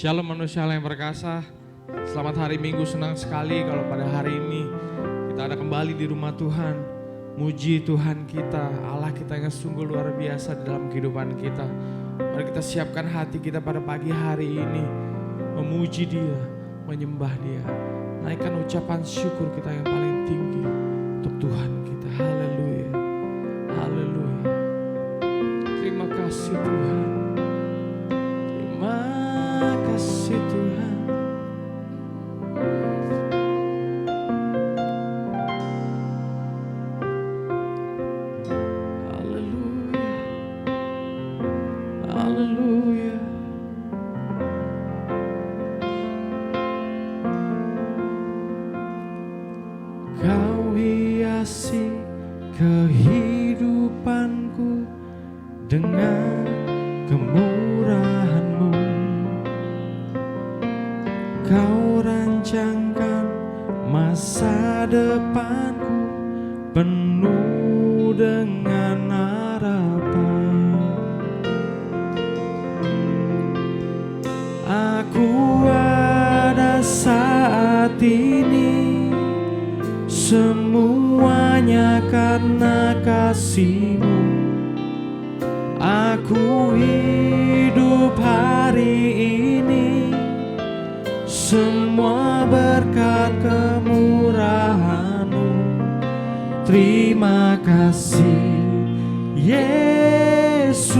Shalom manusia yang perkasa, selamat hari Minggu, senang sekali kalau pada hari ini kita ada kembali di rumah Tuhan. Muji Tuhan kita, Allah kita yang sungguh luar biasa di dalam kehidupan kita. Mari kita siapkan hati kita pada pagi hari ini, memuji Dia, menyembah Dia, naikkan ucapan syukur kita yang paling tinggi untuk Tuhan kita. Haleluya, haleluya. Terima kasih Tuhan. Terima kasih Tuhan. Haleluya, haleluya. Kau hiasi kehidupanku dengan kemurahan-Mu. Kau rancangkan masa depanku penuh dengan harapan. Aku ada saat ini semuanya karena kasih-Mu. Aku hidup hari ini semua berkat kemurahan-Mu. Terima kasih Yesus,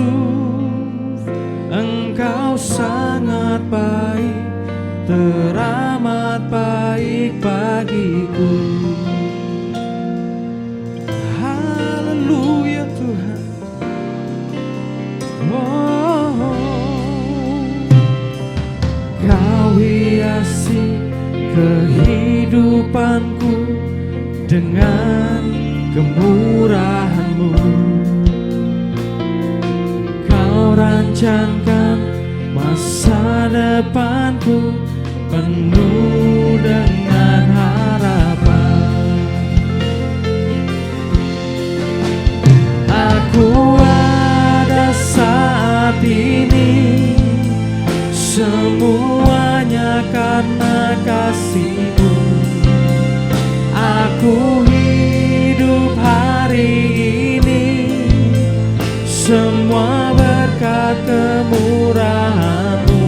Engkau sangat baik, teramat baik bagiku. Haleluya Tuhan. Kau hiasi kehidupanku dengan kemurahan-Mu. Kau rancangkan masa depanku penuh dengan harapan. Aku ada saat ini semuanya karena kasih-Mu. Aku hidup hari ini semua berkat kemurahan-Mu.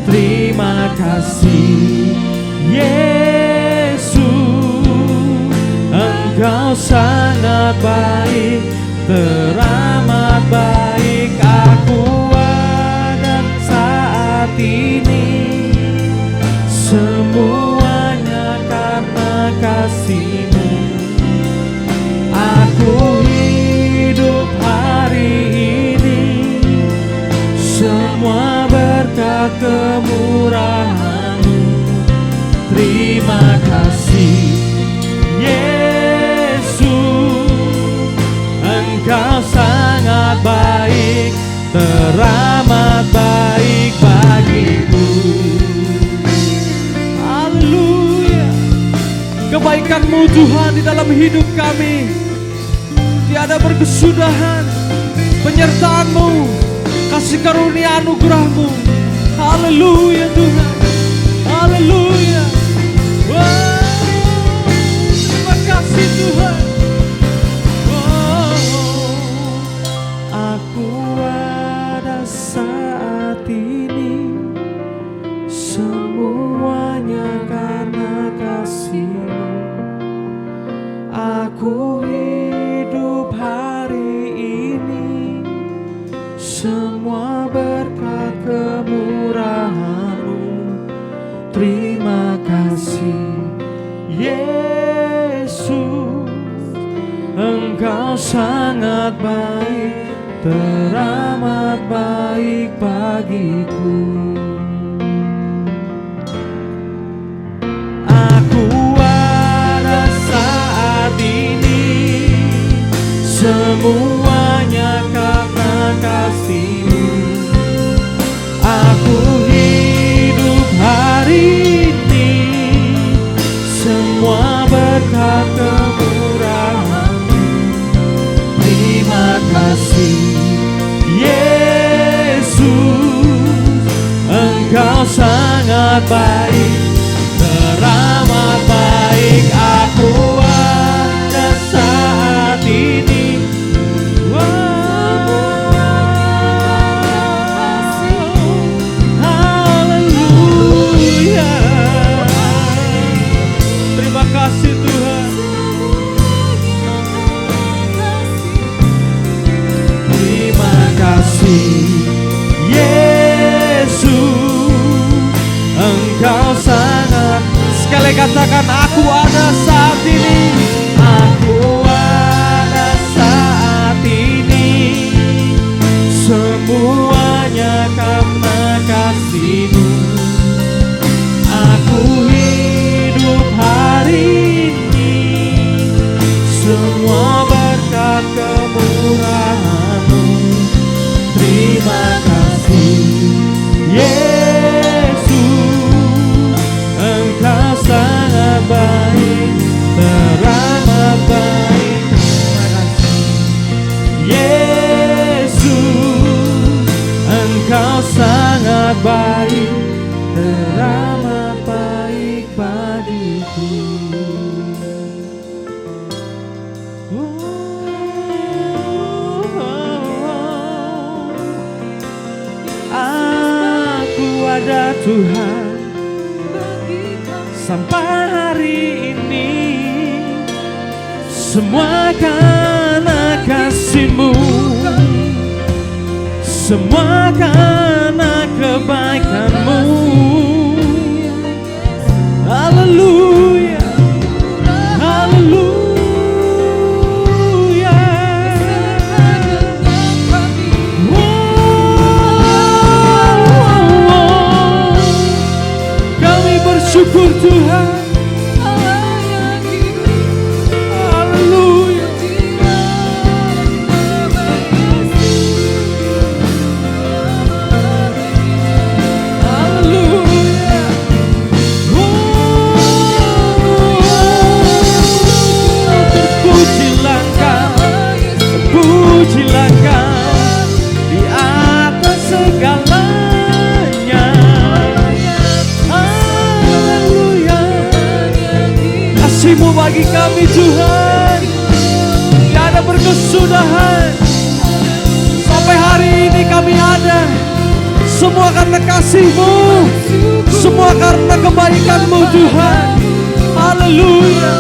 Terima kasih Yesus, Engkau sangat baik, teramat baik. Aku ada saat ini semuanya karena kasih-Mu. Aku hidup hari ini semua berkat kemurahan-Mu. Terima kasih Yesus, Engkau sangat baik, teramat baik bagiku. Haleluya. Kebaikan-Mu Tuhan di dalam hidup kami tiada berkesudahan. Penyertaan-Mu, kasih karunia anugerah-Mu. Haleluya Tuhan. Haleluya. Wow, terima kasih Tuhan. Aku ada saat ini semuanya karena kasih-Mu. Aku hidup hari ini semua berkat kemurahan-Mu. Terima kasih Yesus, Engkau sangat baik, teramat baik bagiku. Aku ada saat ini semuanya karena kasih-Mu. Aku hidup hari ini semua berkat kemurahan-Mu. Terima kasih Yesus, Engkau sangat baik, teramat baik. Aku ada saat ini. Haleluya. Terima kasih Tuhan. Terima kasih Yesus, Engkau sangat. Sekali katakan, aku ada saat ini. Aku ada saat ini semuanya karena kasih-Mu. Aku hidup hari ini semua berkat kemurahan-Mu. Terima kasih Yesus, Engkau sangat baik, teramat baik. Terima kasih Yesus, Engkau sangat baik, teramat baik bagiku. Aku ada Tuhan sampai hari ini, semua karena kasih-Mu, semua karena kebaikan-Mu. Haleluya, haleluya. Kami bersyukur Tuhan. Haleluya. Haleluya. Terpujilah Engkau di atas segalanya. Haleluya. Kasih-Mu bagi kami Tuhan tiada berkesudahan. Sampai hari ini kami ada, semua karena kasih-Mu, semua karena kebaikan-Mu Tuhan. Haleluya.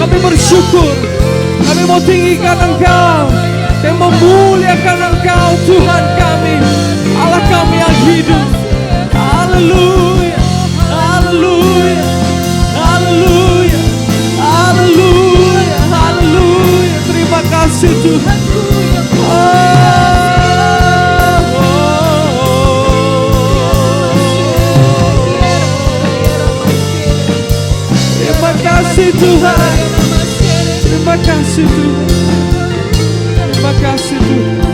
Kami bersyukur, kami mau tinggikan Engkau dan memuliakan Engkau Tuhan kami, Allah kami yang hidup. Haleluya, haleluya, haleluya, haleluya, haleluya. Terima kasih Tuhan. Terima kasih Tuhan. Terima kasih Tuhan. Terima kasih Tuhan.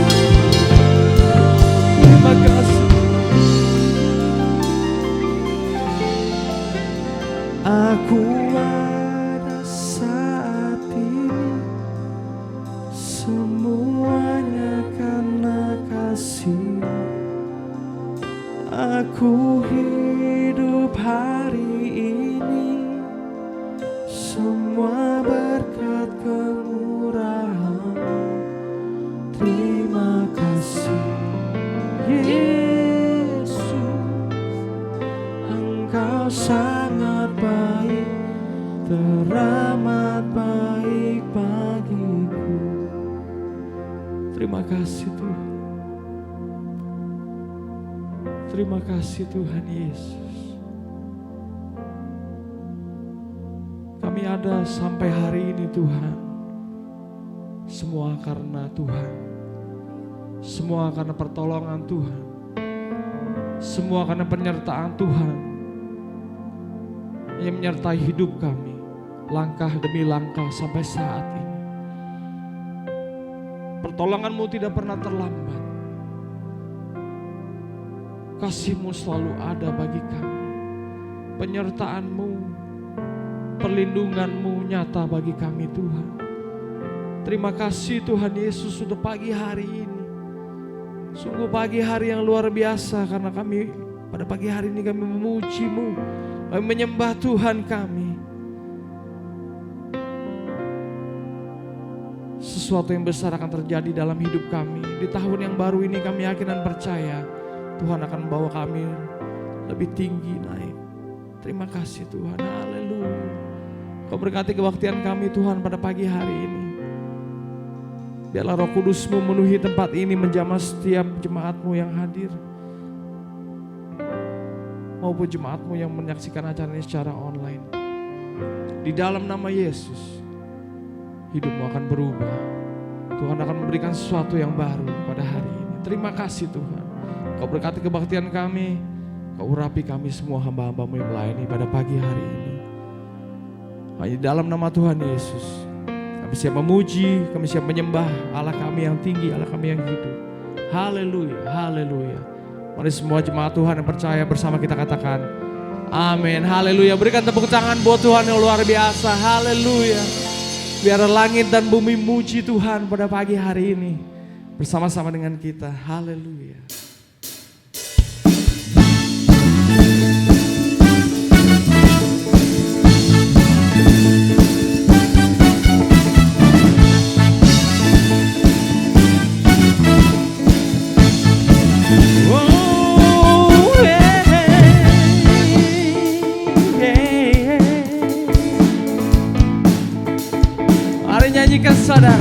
Aku hidup hari ini semua berkat kemurahan-Mu. Terima kasih Yesus, Engkau sangat baik, teramat baik bagiku. Terima kasih Tuhan. Terima kasih Tuhan Yesus. Kami ada sampai hari ini Tuhan, semua karena Tuhan, semua karena pertolongan Tuhan, semua karena penyertaan Tuhan yang menyertai hidup kami langkah demi langkah sampai saat ini. Pertolongan-Mu tidak pernah terlambat. Kasih-Mu selalu ada bagi kami. Penyertaan-Mu, perlindungan-Mu nyata bagi kami Tuhan. Terima kasih Tuhan Yesus untuk pagi hari ini. Sungguh pagi hari yang luar biasa, karena kami pada pagi hari ini kami memuji-Mu, kami menyembah Tuhan kami. Sesuatu yang besar akan terjadi dalam hidup kami. Di tahun yang baru ini kami yakin dan percaya Tuhan akan membawa kami lebih tinggi naik. Terima kasih Tuhan, haleluya. Kau berkati kebaktian kami Tuhan pada pagi hari ini. Biarlah Roh Kudus-Mu memenuhi tempat ini, menjamah setiap jemaat-Mu yang hadir, maupun jemaat-Mu yang menyaksikan acara ini secara online. Di dalam nama Yesus, hidup-Mu akan berubah. Tuhan akan memberikan sesuatu yang baru pada hari ini. Terima kasih Tuhan. Kau berkati kebaktian kami, Kau urapi kami semua hamba-hamba-Mu yang melayani pada pagi hari ini. Hanya di dalam nama Tuhan Yesus, kami siap memuji, kami siap menyembah Allah kami yang tinggi, Allah kami yang hidup. Haleluya, haleluya. Mari semua jemaat Tuhan yang percaya bersama kita katakan amin, haleluya. Berikan tepuk tangan buat Tuhan yang luar biasa, haleluya. Biar langit dan bumi muji Tuhan pada pagi hari ini bersama-sama dengan kita, haleluya. Nyanyikan saudara.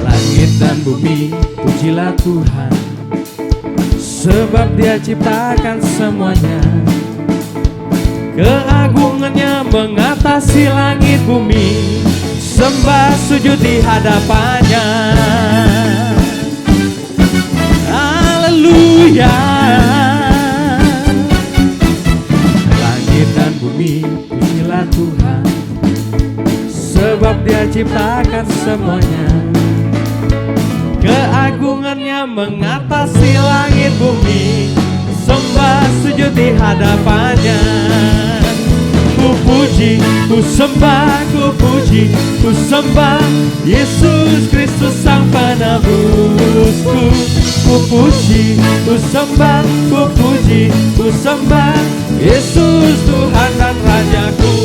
Langit dan bumi pujilah Tuhan, sebab Dia ciptakan semuanya. Keagungannya mengatasi langit bumi, sembah sujud di hadapannya. Haleluya. Langit dan bumi pujilah Tuhan, sebab Dia ciptakan semuanya. Keagungannya mengatasi langit bumi, sembah sujud di hadapannya. Ku puji, ku sembah, ku puji, ku sembah Yesus Kristus Sang Penebusku. Ku puji, ku sembah, ku puji, ku sembah Yesus Tuhan dan Rajaku.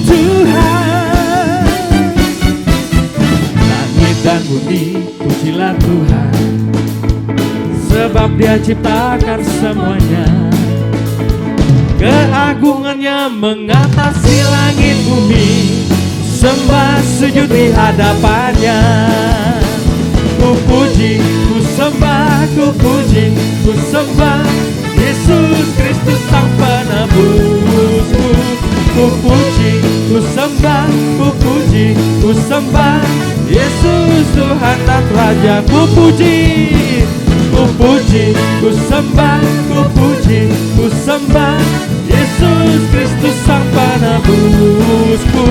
Tuhan, langit dan bumi pujilah Tuhan, sebab Dia ciptakan semuanya. Keagungannya mengatasi langit bumi, sembah sujud di hadapannya. Ku puji, ku sembah, ku puji, ku sembah Yesus Kristus Sang Penebusku. Ku puji, ku sembah, ku puji, ku sembah Yesus Tuhan dan Raja. Ku puji, ku puji, ku sembah, ku puji, ku sembah Yesus Kristus Sang Penebusku.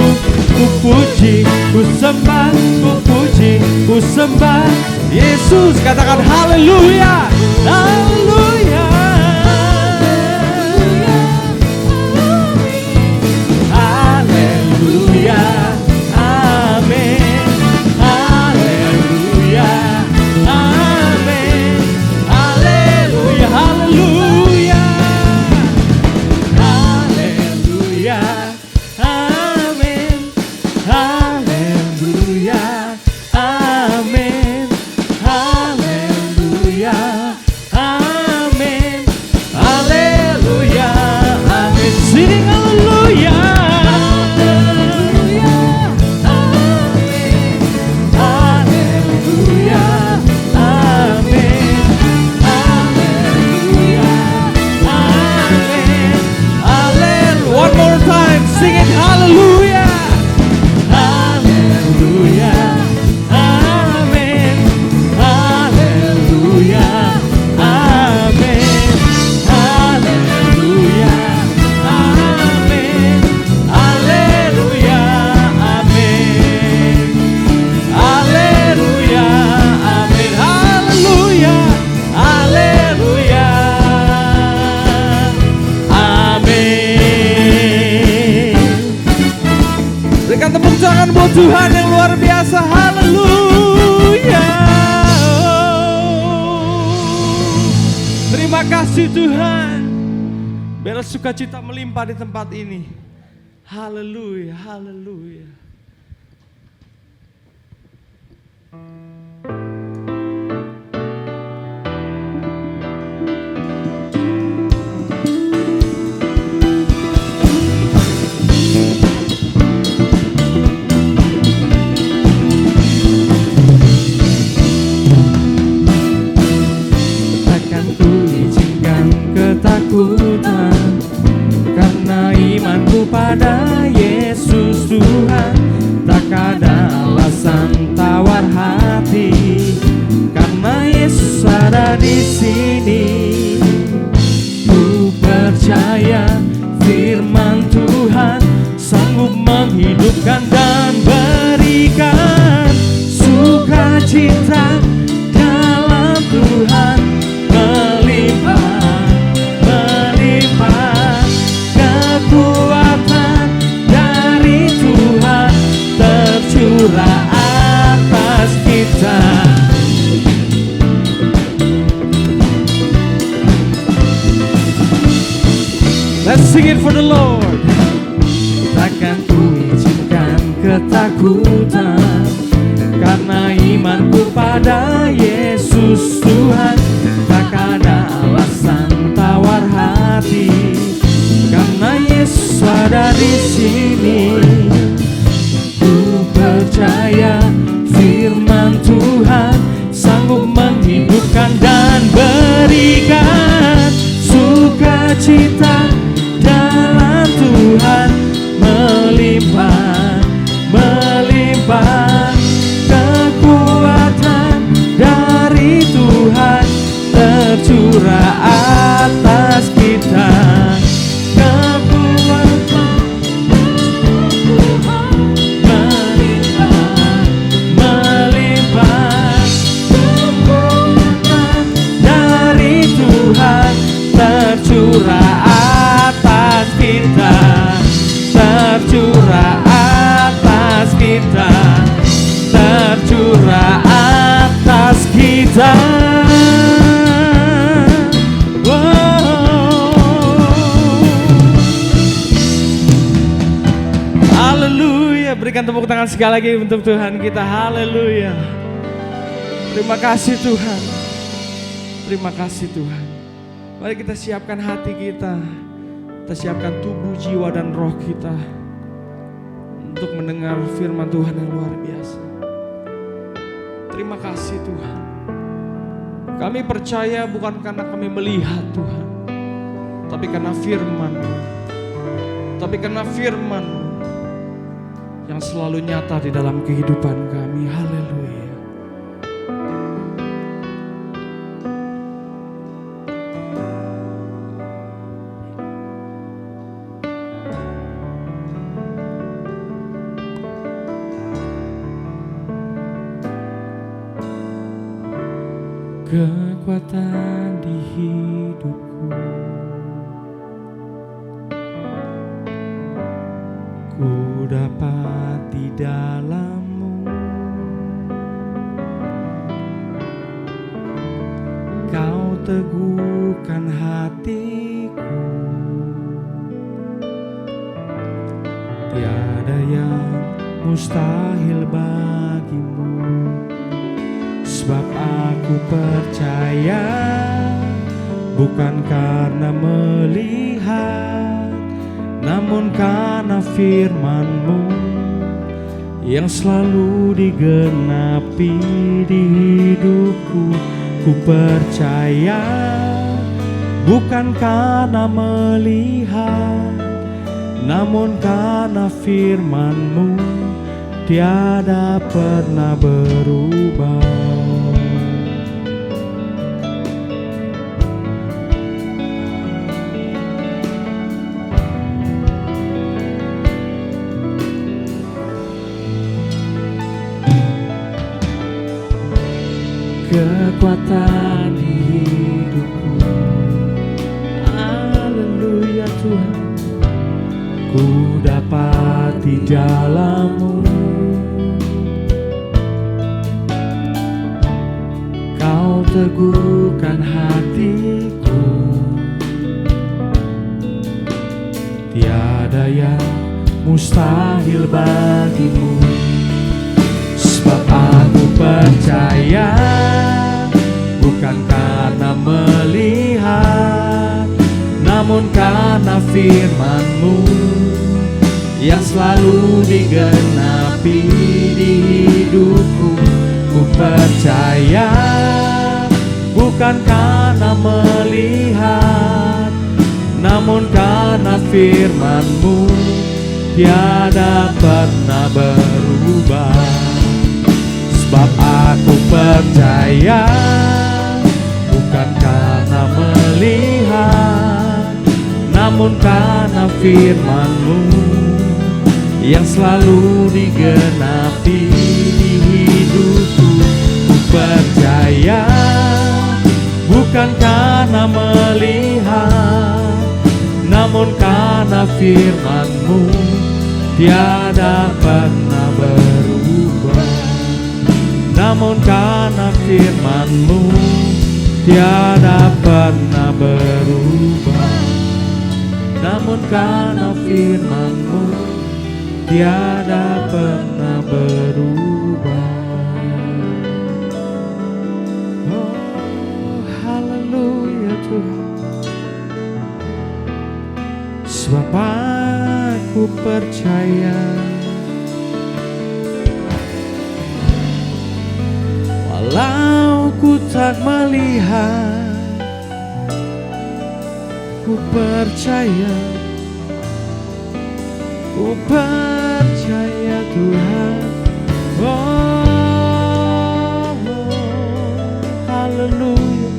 Ku puji, ku sembah, ku puji, ku sembah Yesus. Katakan haleluya, haleluya. Haleluya, amin, haleluya. Tuhan yang luar biasa. Haleluya. Terima kasih Tuhan. Biar sukacita melimpah di tempat ini. Haleluya, haleluya. Ketakutan karena imanku pada Yesus Tuhan, tak ada alasan tawar hati karena Yesus ada di sini. Ku percaya firman Tuhan sanggup menghidupkan dan berikan sukacita dalam Tuhan melimpah. Kekuatan dari Tuhan tercurah atas kita. Let's sing it for the Lord. Takkan ku izinkan ketakutan karena imanku pada Yesus Tuhan, tak ada alasan tawar hati karena Yesus ada di sini. Ku percaya firman Tuhan sanggup menghidupkan dan berikan sukacita dalam Tuhan melimpah, melimpah. Kekuatan dari Tuhan tercurah atas kita. Tercurah atas kita, tercurah atas kita, tercurah atas kita. Haleluya. Berikan tepuk tangan sekali lagi untuk Tuhan kita. Haleluya. Terima kasih Tuhan. Terima kasih Tuhan. Mari kita siapkan hati kita. Kita siapkan tubuh, jiwa, dan roh kita untuk mendengar firman Tuhan yang luar biasa. Terima kasih Tuhan. Kami percaya bukan karena kami melihat Tuhan, tapi karena firman-Mu. Tapi karena firman-Mu yang selalu nyata di dalam kehidupan kami. Haleluya. Kekuatan di hidupku, ku dapat di dalam-Mu. Kau teguhkan hatiku, tiada yang mustahil bagimu. Sebab aku percaya bukan karena melihat, namun karena firman-Mu yang selalu digenapi di hidupku. Ku percaya bukan karena melihat, namun karena firman-Mu tiada pernah berubah. Kekuatan di hidupku, haleluya Tuhan, ku dapat di dalam-Mu. teguhkan hatiku. Tiada yang mustahil bagimu, sebab aku percaya bukan karena melihat, namun karena firman-Mu yang selalu digenapi di hidupku. Ku percaya bukan karena melihat, namun karena firman-Mu tiada pernah berubah. Sebab aku percaya bukan karena melihat, namun karena firman-Mu yang selalu digenapi di hidupku. Ku percaya bukan karena melihat, namun karena firman-Mu tiada pernah berubah. Namun karena firman-Mu tiada pernah berubah. Namun karena firman-Mu tiada pernah berubah. Oh, haleluya Tuhan. Sebab aku percaya walau ku tak melihat, ku percaya Tuhan. Oh, haleluya.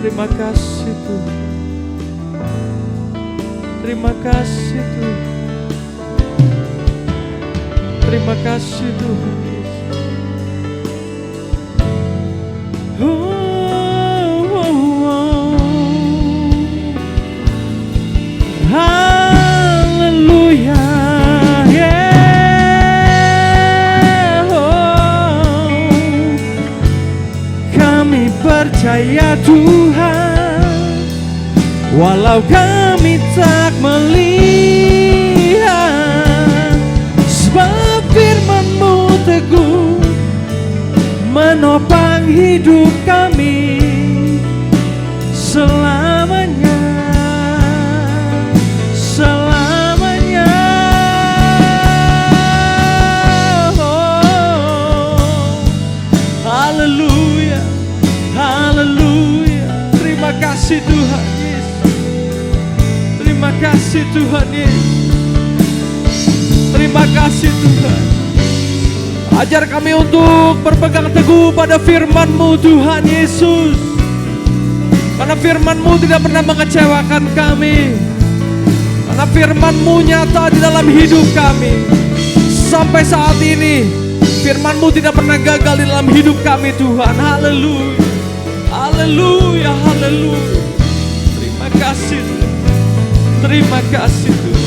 Terima kasih Tuhan. Terima kasih Tuhan. Terima kasih Tuhan Yesus. Haleluya. Kami percaya Tuhan, walau kami tak melihat, sebab firman-Mu teguh menopang hidup kami selamanya, selamanya. Oh, haleluya, haleluya. Terima kasih Tuhan Yesus. Terima kasih Tuhan Yesus. Terima kasih Tuhan. Ajar kami untuk berpegang teguh pada firman-Mu Tuhan Yesus. Karena firman-Mu tidak pernah mengecewakan kami. Karena firman-Mu nyata di dalam hidup kami. Sampai saat ini firman-Mu tidak pernah gagal di dalam hidup kami Tuhan. Haleluya. Haleluya, haleluya. Terima kasih Tuhan. Terima kasih Tuhan.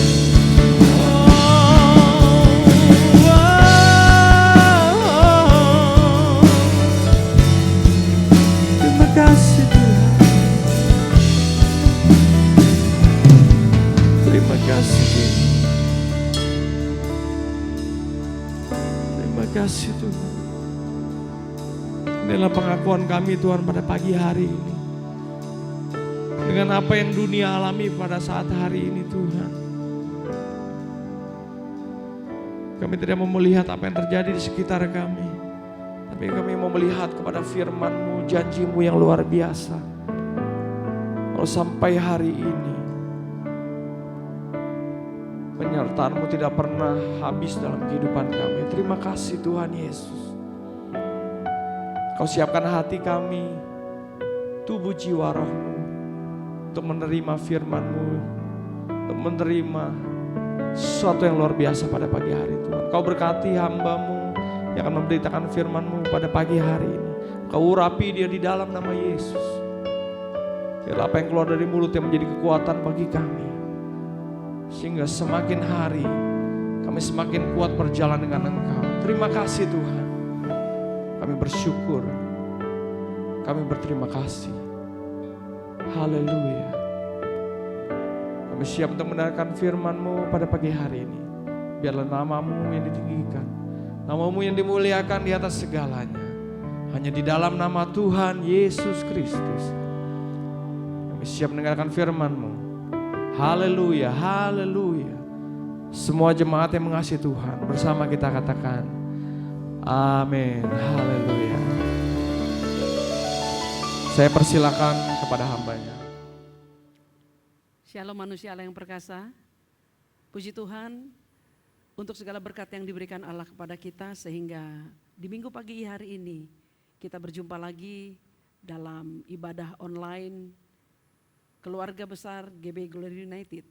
Terima kasih Tuhan. Inilah pengakuan kami Tuhan pada pagi hari ini. Dengan apa yang dunia alami pada saat hari ini Tuhan, kami tidak mau melihat apa yang terjadi di sekitar kami, tapi kami mau melihat kepada firman-Mu, janji-Mu yang luar biasa. Kalau sampai hari ini penyertaan-Mu tidak pernah habis dalam kehidupan kami. Terima kasih Tuhan Yesus. Kau siapkan hati kami, tubuh jiwa roh-Mu untuk menerima firman-Mu, untuk menerima sesuatu yang luar biasa pada pagi hari Tuhan. Kau berkati hamba-Mu yang akan memberitakan firman-Mu pada pagi hari ini. Kau urapi dia di dalam nama Yesus. Biarlah apa yang keluar dari mulut yang menjadi kekuatan bagi kami. Sehingga semakin hari kami semakin kuat berjalan dengan Engkau. Terima kasih Tuhan. Kami bersyukur, kami berterima kasih. Haleluya. Kami siap untuk mendengarkan firman-Mu pada pagi hari ini. Biarlah nama-Mu yang ditinggikan, nama-Mu yang dimuliakan di atas segalanya. Hanya di dalam nama Tuhan Yesus Kristus kami siap mendengarkan firman-Mu. Haleluya, haleluya. Semua jemaat yang mengasihi Tuhan bersama kita katakan amin. Haleluya. Saya persilakan kepada hambanya. Shalom manusia Allah yang perkasa. Puji Tuhan untuk segala berkat yang diberikan Allah kepada kita, sehingga di minggu pagi hari ini kita berjumpa lagi dalam ibadah online keluarga besar GB Glory United.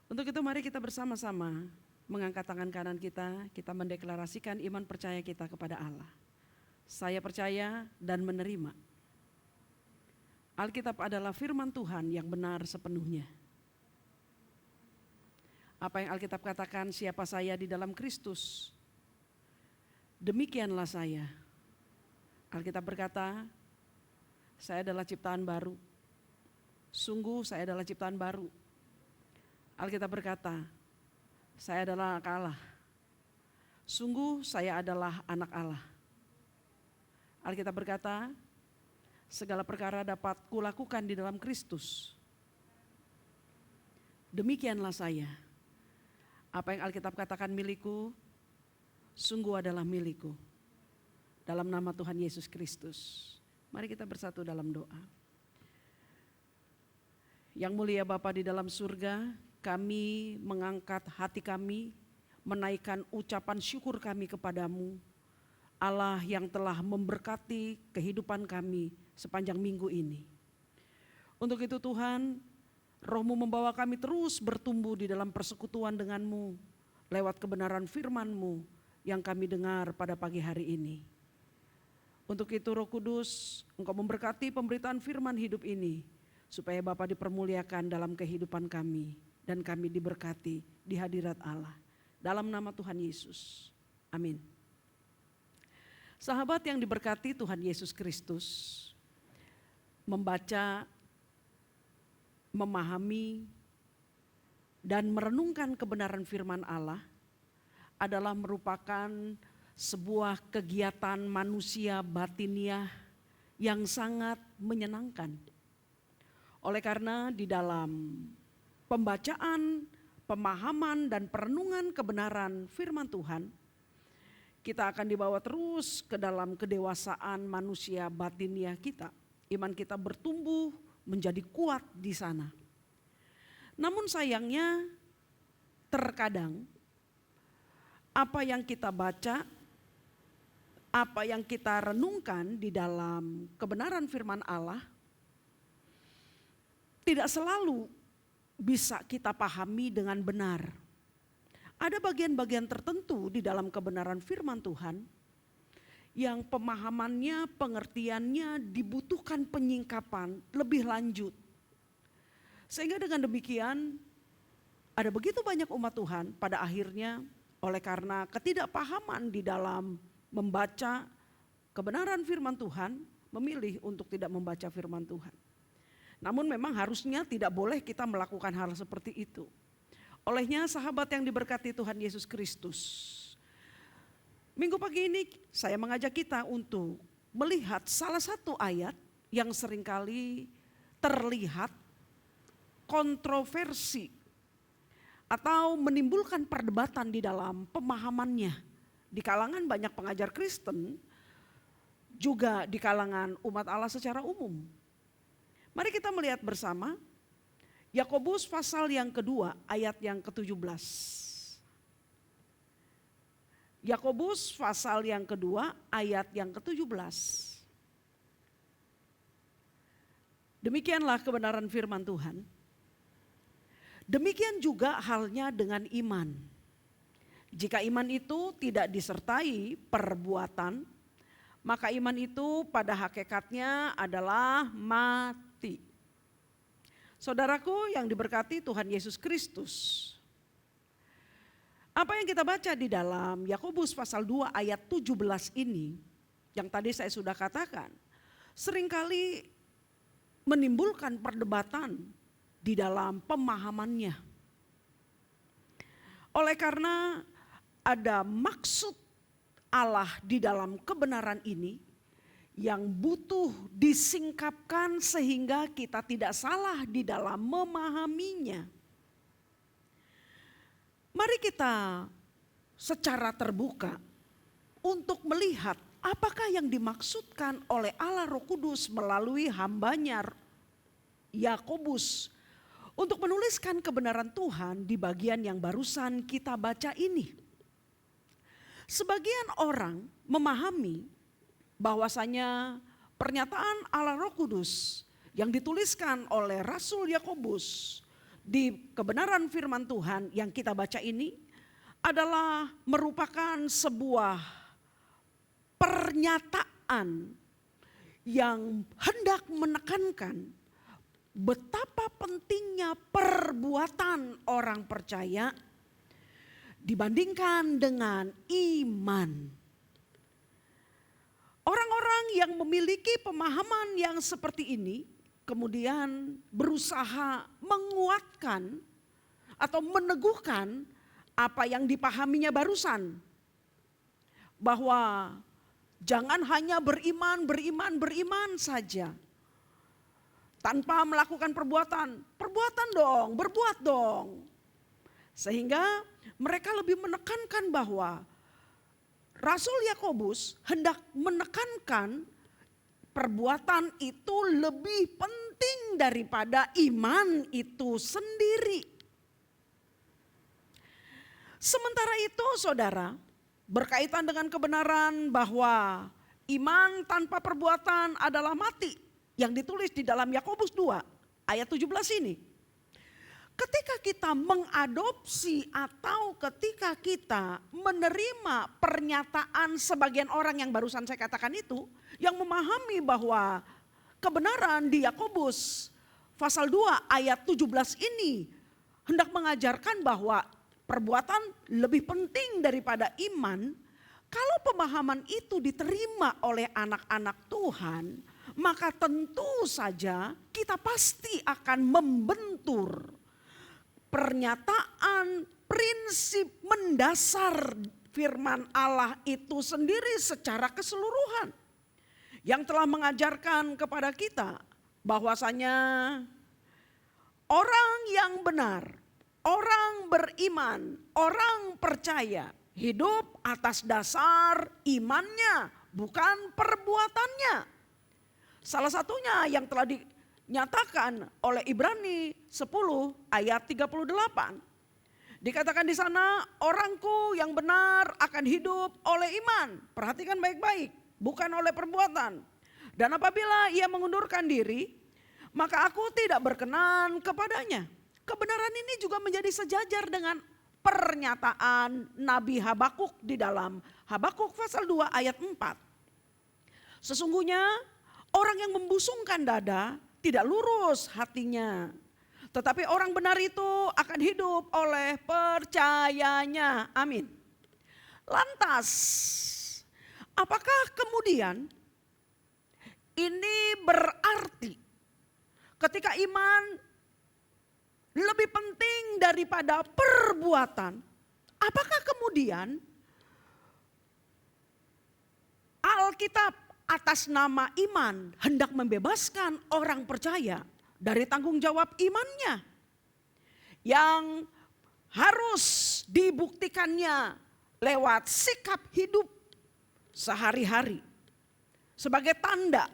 Untuk itu mari kita bersama-sama mengangkat tangan kanan kita mendeklarasikan iman percaya kita kepada Allah. Saya percaya dan menerima. Alkitab adalah firman Tuhan yang benar sepenuhnya. Apa yang Alkitab katakan, siapa saya di dalam Kristus, demikianlah saya. Alkitab berkata, saya adalah ciptaan baru. Sungguh saya adalah ciptaan baru. Alkitab berkata, saya adalah anak Allah. Sungguh saya adalah anak Allah. Alkitab berkata, segala perkara dapat kulakukan di dalam Kristus. Demikianlah saya. Apa yang Alkitab katakan milikku, sungguh adalah milikku. Dalam nama Tuhan Yesus Kristus. Mari kita bersatu dalam doa. Yang mulia Bapa di dalam surga, kami mengangkat hati kami, menaikkan ucapan syukur kami kepadamu, Allah yang telah memberkati kehidupan kami sepanjang minggu ini. Untuk itu Tuhan, Roh-Mu membawa kami terus bertumbuh di dalam persekutuan dengan-Mu lewat kebenaran firman-Mu yang kami dengar pada pagi hari ini. Untuk itu Roh Kudus, Engkau memberkati pemberitaan firman hidup ini supaya Bapa dipermuliakan dalam kehidupan kami dan kami diberkati di hadirat Allah. Dalam nama Tuhan Yesus. Amin. Sahabat yang diberkati Tuhan Yesus Kristus, membaca, memahami, dan merenungkan kebenaran firman Allah adalah merupakan sebuah kegiatan manusia batiniah yang sangat menyenangkan. Oleh karena di dalam pembacaan, pemahaman, dan perenungan kebenaran firman Tuhan, kita akan dibawa terus ke dalam kedewasaan manusia batiniah kita. Iman kita bertumbuh menjadi kuat di sana. Namun sayangnya terkadang apa yang kita baca, apa yang kita renungkan di dalam kebenaran firman Allah tidak selalu bisa kita pahami dengan benar. Ada bagian-bagian tertentu di dalam kebenaran firman Tuhan yang pemahamannya, pengertiannya dibutuhkan penyingkapan lebih lanjut. Sehingga dengan demikian ada begitu banyak umat Tuhan pada akhirnya oleh karena ketidakpahaman di dalam membaca kebenaran firman Tuhan memilih untuk tidak membaca firman Tuhan. Namun memang harusnya tidak boleh kita melakukan hal seperti itu. Olehnya sahabat yang diberkati Tuhan Yesus Kristus, minggu pagi ini saya mengajak kita untuk melihat salah satu ayat yang seringkali terlihat kontroversi atau menimbulkan perdebatan di dalam pemahamannya di kalangan banyak pengajar Kristen, juga di kalangan umat Allah secara umum. Mari kita melihat bersama Yakobus pasal yang kedua ayat yang ke-17. Yakobus pasal yang kedua ayat yang ke-17. Demikianlah kebenaran firman Tuhan. Demikian juga halnya dengan iman. Jika iman itu tidak disertai perbuatan, maka iman itu pada hakikatnya adalah mati. Saudaraku yang diberkati Tuhan Yesus Kristus, apa yang kita baca di dalam Yakobus pasal 2 ayat 17 ini yang tadi saya sudah katakan, seringkali menimbulkan perdebatan di dalam pemahamannya. Oleh karena ada maksud Allah di dalam kebenaran ini yang butuh disingkapkan sehingga kita tidak salah di dalam memahaminya. Mari kita secara terbuka untuk melihat apakah yang dimaksudkan oleh Allah Roh Kudus melalui hambanya Yakobus untuk menuliskan kebenaran Tuhan di bagian yang barusan kita baca ini. Sebagian orang memahami bahwasanya pernyataan Allah Roh Kudus yang dituliskan oleh Rasul Yakobus di kebenaran firman Tuhan yang kita baca ini adalah merupakan sebuah pernyataan yang hendak menekankan betapa pentingnya perbuatan orang percaya dibandingkan dengan iman. Orang-orang yang memiliki pemahaman yang seperti ini kemudian berusaha menguatkan atau meneguhkan apa yang dipahaminya barusan. Bahwa jangan hanya beriman saja. Tanpa melakukan perbuatan. Perbuatan dong, berbuat dong. Sehingga mereka lebih menekankan bahwa Rasul Yakobus hendak menekankan perbuatan itu lebih penting daripada iman itu sendiri. Sementara itu saudara, berkaitan dengan kebenaran bahwa iman tanpa perbuatan adalah mati yang ditulis di dalam Yakobus 2 ayat 17 ini. Ketika kita mengadopsi atau ketika kita menerima pernyataan sebagian orang yang barusan saya katakan itu, yang memahami bahwa kebenaran di Yakobus pasal 2 ayat 17 ini hendak mengajarkan bahwa perbuatan lebih penting daripada iman. Kalau pemahaman itu diterima oleh anak-anak Tuhan, maka tentu saja kita pasti akan membentur pernyataan prinsip mendasar firman Allah itu sendiri secara keseluruhan. Yang telah mengajarkan kepada kita bahwasanya orang yang benar, orang beriman, orang percaya hidup atas dasar imannya, bukan perbuatannya. Salah satunya yang telah dinyatakan oleh Ibrani 10 ayat 38. Dikatakan di sana, orangku yang benar akan hidup oleh iman. Perhatikan baik-baik, bukan oleh perbuatan. Dan apabila ia mengundurkan diri, maka aku tidak berkenan kepadanya. Kebenaran ini juga menjadi sejajar dengan pernyataan Nabi Habakuk di dalam Habakuk pasal 2 ayat 4. Sesungguhnya orang yang membusungkan dada tidak lurus hatinya. Tetapi orang benar itu akan hidup oleh percayanya. Amin. Lantas, apakah kemudian ini berarti ketika iman lebih penting daripada perbuatan? Apakah kemudian Alkitab atas nama iman hendak membebaskan orang percaya dari tanggung jawab imannya yang harus dibuktikannya lewat sikap hidup sehari-hari sebagai tanda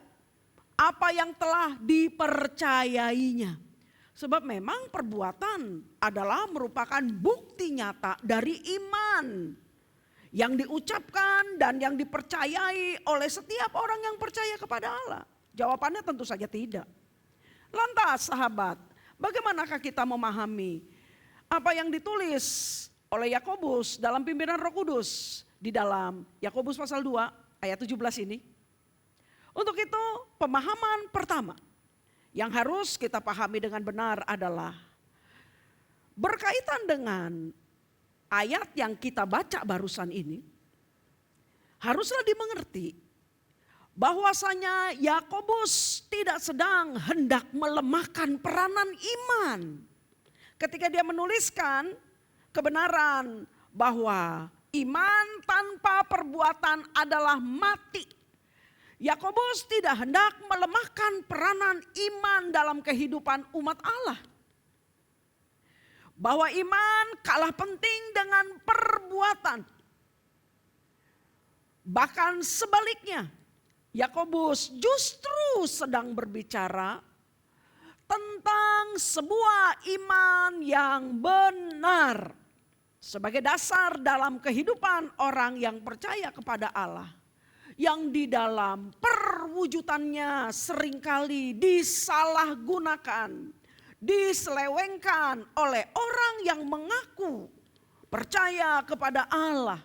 apa yang telah dipercayainya. Sebab memang perbuatan adalah merupakan bukti nyata dari iman yang diucapkan dan yang dipercayai oleh setiap orang yang percaya kepada Allah. Jawabannya tentu saja tidak. Lantas sahabat, bagaimanakah kita memahami apa yang ditulis oleh Yakobus dalam pimpinan Roh Kudus di dalam Yakobus pasal 2 ayat 17 ini? Untuk itu pemahaman pertama yang harus kita pahami dengan benar adalah berkaitan dengan ayat yang kita baca barusan ini, haruslah dimengerti bahwasanya Yakobus tidak sedang hendak melemahkan peranan iman. Ketika dia menuliskan kebenaran bahwa iman tanpa perbuatan adalah mati. Yakobus tidak hendak melemahkan peranan iman dalam kehidupan umat Allah. Bahwa iman kalah penting dengan perbuatan. Bahkan sebaliknya, Yakobus justru sedang berbicara tentang sebuah iman yang benar sebagai dasar dalam kehidupan orang yang percaya kepada Allah, yang di dalam perwujudannya seringkali disalahgunakan, diselewengkan oleh orang yang mengaku percaya kepada Allah.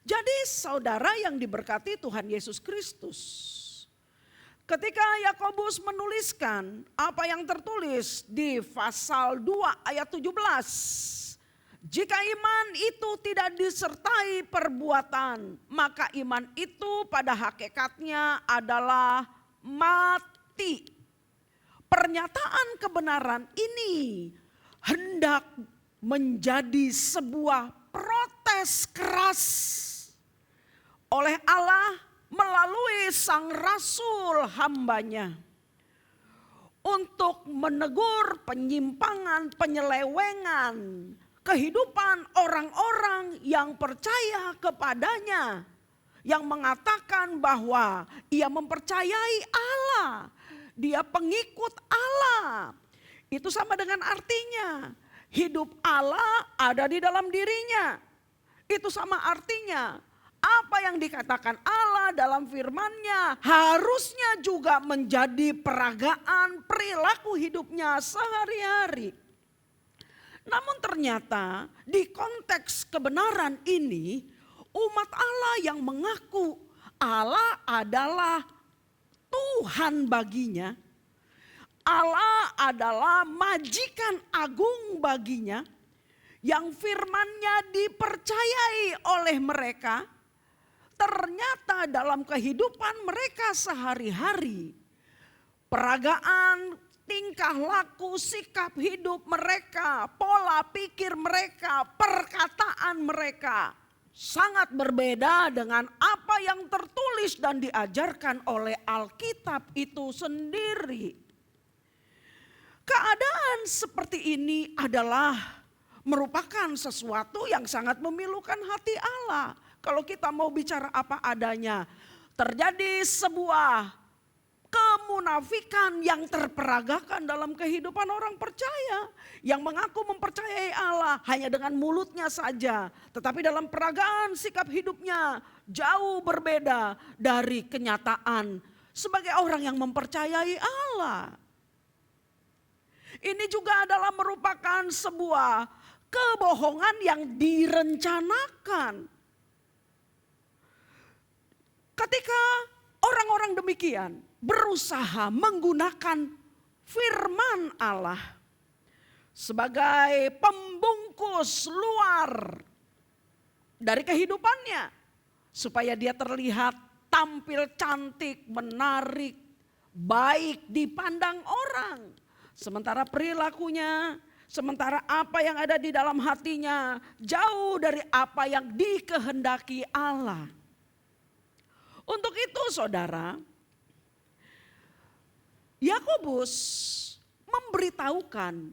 Jadi saudara yang diberkati Tuhan Yesus Kristus, ketika Yakobus menuliskan apa yang tertulis di pasal 2 ayat 17. Jika iman itu tidak disertai perbuatan, maka iman itu pada hakikatnya adalah mati. Pernyataan kebenaran ini hendak menjadi sebuah protes keras oleh Allah melalui sang rasul hambanya untuk menegur penyimpangan, penyelewengan kehidupan orang-orang yang percaya kepadanya, yang mengatakan bahwa ia mempercayai Allah, dia pengikut Allah. Itu sama dengan artinya hidup Allah ada di dalam dirinya. Itu sama artinya apa yang dikatakan Allah dalam firman-Nya harusnya juga menjadi peragaan perilaku hidupnya sehari-hari. Namun ternyata di konteks kebenaran ini, umat Allah yang mengaku Allah adalah Tuhan baginya, Allah adalah majikan agung baginya, yang firman-Nya dipercayai oleh mereka, ternyata dalam kehidupan mereka sehari-hari, peragaan, tingkah laku, sikap hidup mereka, pola pikir mereka, perkataan mereka sangat berbeda dengan apa yang tertulis dan diajarkan oleh Alkitab itu sendiri. Keadaan seperti ini adalah merupakan sesuatu yang sangat memilukan hati Allah. Kalau kita mau bicara apa adanya, terjadi sebuah kemunafikan yang terperagakan dalam kehidupan orang percaya. Yang mengaku mempercayai Allah hanya dengan mulutnya saja. Tetapi dalam peragaan sikap hidupnya jauh berbeda dari kenyataan sebagai orang yang mempercayai Allah. Ini juga adalah merupakan sebuah kebohongan yang direncanakan. Ketika orang-orang demikian berusaha menggunakan firman Allah sebagai pembungkus luar dari kehidupannya, supaya dia terlihat tampil cantik, menarik, baik dipandang orang. Sementara perilakunya, sementara apa yang ada di dalam hatinya jauh dari apa yang dikehendaki Allah. Untuk itu saudara, Yakobus memberitahukan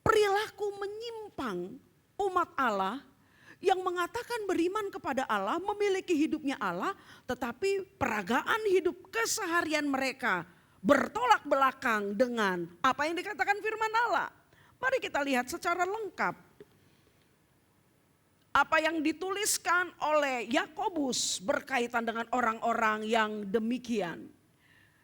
perilaku menyimpang umat Allah yang mengatakan beriman kepada Allah, memiliki hidupnya Allah, tetapi peragaan hidup keseharian mereka bertolak belakang dengan apa yang dikatakan firman Allah. Mari kita lihat secara lengkap apa yang dituliskan oleh Yakobus berkaitan dengan orang-orang yang demikian.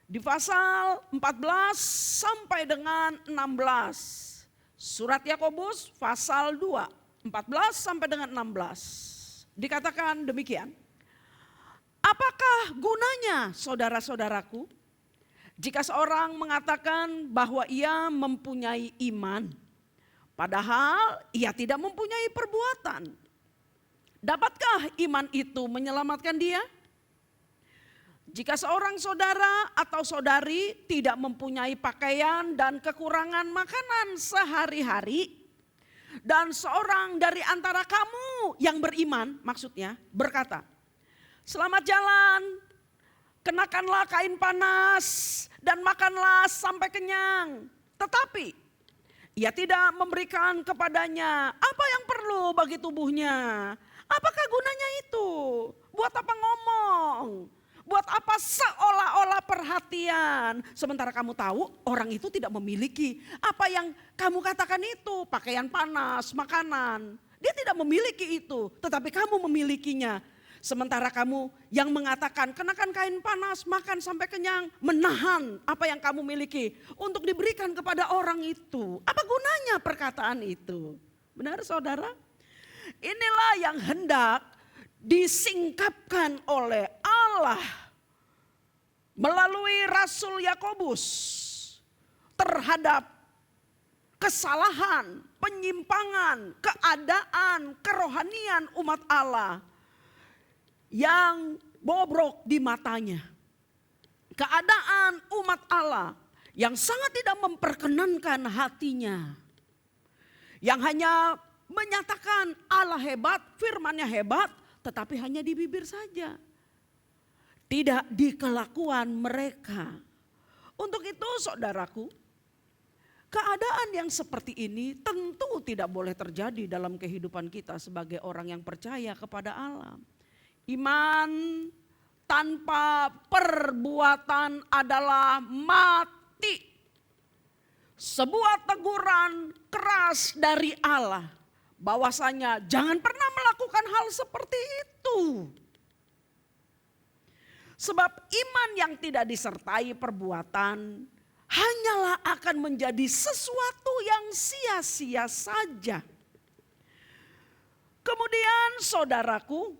Di pasal 14 sampai dengan 16. Surat Yakobus pasal 2, 14 sampai dengan 16. Dikatakan demikian. Apakah gunanya saudara-saudaraku, jika seorang mengatakan bahwa ia mempunyai iman, padahal ia tidak mempunyai perbuatan? Dapatkah iman itu menyelamatkan dia? Jika seorang saudara atau saudari tidak mempunyai pakaian dan kekurangan makanan sehari-hari, dan seorang dari antara kamu yang beriman, maksudnya berkata, selamat jalan, kenakanlah kain panas dan makanlah sampai kenyang. Tetapi ia tidak memberikan kepadanya apa yang perlu bagi tubuhnya. Apakah gunanya itu? Buat apa ngomong? Buat apa seolah-olah perhatian? Sementara kamu tahu orang itu tidak memiliki apa yang kamu katakan itu. Pakaian panas, makanan. Dia tidak memiliki itu, tetapi kamu memilikinya. Sementara kamu yang mengatakan kenakan kain panas, makan sampai kenyang, menahan apa yang kamu miliki untuk diberikan kepada orang itu. Apa gunanya perkataan itu? Benar saudara? Inilah yang hendak disingkapkan oleh Allah melalui Rasul Yakobus terhadap kesalahan, penyimpangan, keadaan, kerohanian umat Allah yang bobrok di matanya. Keadaan umat Allah yang sangat tidak memperkenankan hatinya. Yang hanya menyatakan Allah hebat, firman-Nya hebat, tetapi hanya di bibir saja. Tidak di kelakuan mereka. Untuk itu saudaraku, keadaan yang seperti ini tentu tidak boleh terjadi dalam kehidupan kita sebagai orang yang percaya kepada Allah. Iman tanpa perbuatan adalah mati. Sebuah teguran keras dari Allah bahwasanya jangan pernah melakukan hal seperti itu. Sebab iman yang tidak disertai perbuatan hanyalah akan menjadi sesuatu yang sia-sia saja. Kemudian saudaraku,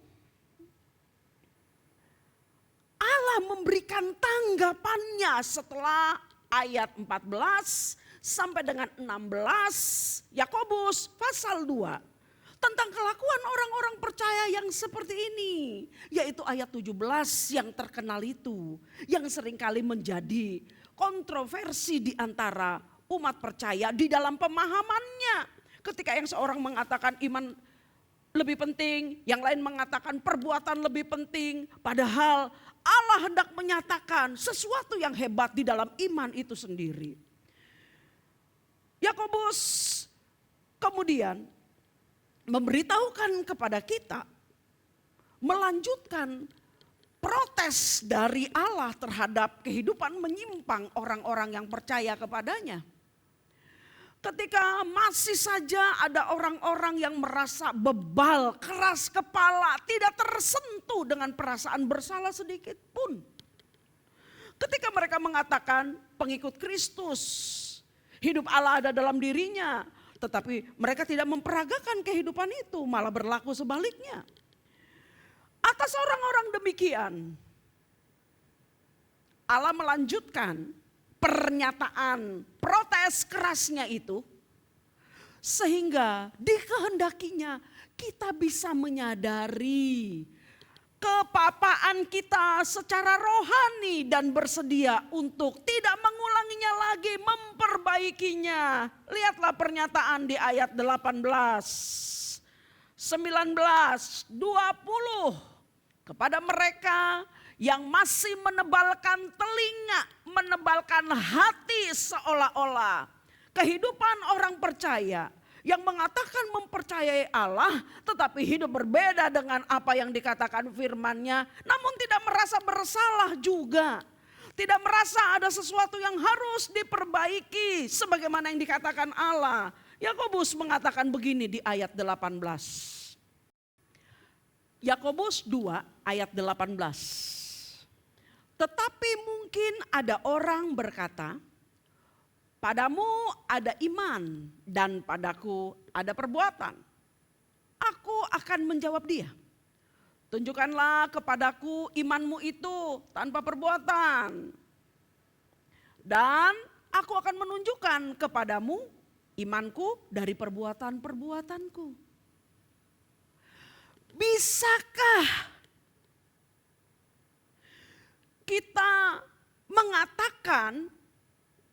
Allah memberikan tanggapannya setelah ayat 14 sampai dengan 16 Yakobus pasal 2. Tentang kelakuan orang-orang percaya yang seperti ini. Yaitu ayat 17 yang terkenal itu. Yang seringkali menjadi kontroversi di antara umat percaya di dalam pemahamannya. Ketika yang seorang mengatakan iman lebih penting, yang lain mengatakan perbuatan lebih penting. Padahal Allah hendak menyatakan sesuatu yang hebat di dalam iman itu sendiri. Yakobus kemudian memberitahukan kepada kita, melanjutkan protes dari Allah terhadap kehidupan menyimpang orang-orang yang percaya kepadanya. Ketika masih saja ada orang-orang yang merasa bebal, keras kepala, tidak tersentuh dengan perasaan bersalah sedikit pun. Ketika mereka mengatakan pengikut Kristus, hidup Allah ada dalam dirinya, tetapi mereka tidak memperagakan kehidupan itu, malah berlaku sebaliknya. Atas orang-orang demikian, Allah melanjutkan pernyataan protes kerasnya itu, sehingga dikehendakinya kita bisa menyadari kepapaan kita secara rohani dan bersedia untuk tidak mengulanginya lagi, memperbaikinya. Lihatlah pernyataan di ayat 18, 19, 20. Kepada mereka yang masih menebalkan telinga, menebalkan hati seolah-olah kehidupan orang percaya yang mengatakan mempercayai Allah tetapi hidup berbeda dengan apa yang dikatakan firman-Nya, namun tidak merasa bersalah juga. Tidak merasa ada sesuatu yang harus diperbaiki sebagaimana yang dikatakan Allah. Yakobus mengatakan begini di ayat 18. Yakobus 2 ayat 18. Tetapi mungkin ada orang berkata, padamu ada iman dan padaku ada perbuatan. Aku akan menjawab dia. Tunjukkanlah kepadaku imanmu itu tanpa perbuatan. Dan aku akan menunjukkan kepadamu imanku dari perbuatan-perbuatanku. Bisakah kita mengatakan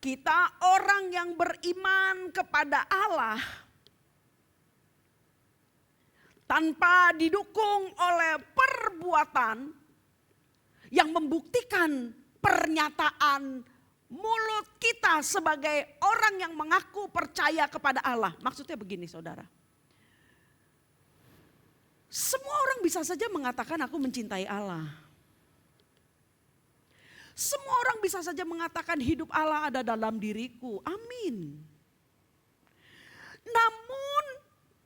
kita orang yang beriman kepada Allah tanpa didukung oleh perbuatan yang membuktikan pernyataan mulut kita sebagai orang yang mengaku percaya kepada Allah. Maksudnya begini saudara. Semua orang bisa saja mengatakan aku mencintai Allah. Semua orang bisa saja mengatakan hidup Allah ada dalam diriku. Amin. Namun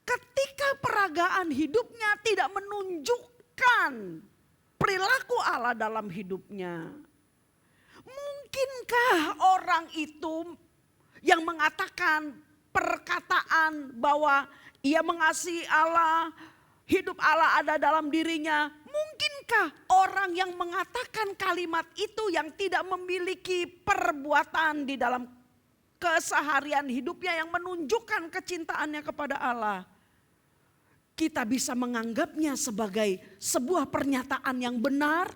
ketika peragaan hidupnya tidak menunjukkan perilaku Allah dalam hidupnya, mungkinkah orang itu yang mengatakan perkataan bahwa ia mengasihi Allah, hidup Allah ada dalam dirinya, mungkinkah orang yang mengatakan kalimat itu yang tidak memiliki perbuatan di dalam keseharian hidupnya yang menunjukkan kecintaannya kepada Allah, kita bisa menganggapnya sebagai sebuah pernyataan yang benar?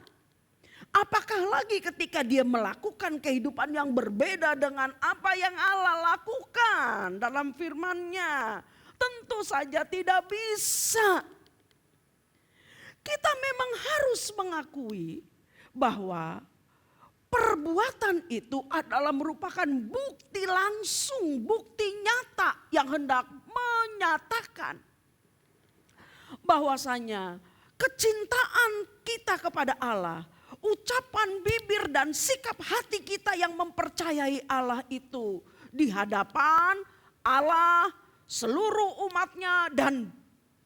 Apakah lagi ketika dia melakukan kehidupan yang berbeda dengan apa yang Allah lakukan dalam firman-Nya? Tentu saja tidak bisa. Kita memang harus mengakui bahwa perbuatan itu adalah merupakan bukti langsung, bukti nyata yang hendak menyatakan bahwasanya kecintaan kita kepada Allah, ucapan bibir dan sikap hati kita yang mempercayai Allah itu di hadapan Allah, seluruh umatnya dan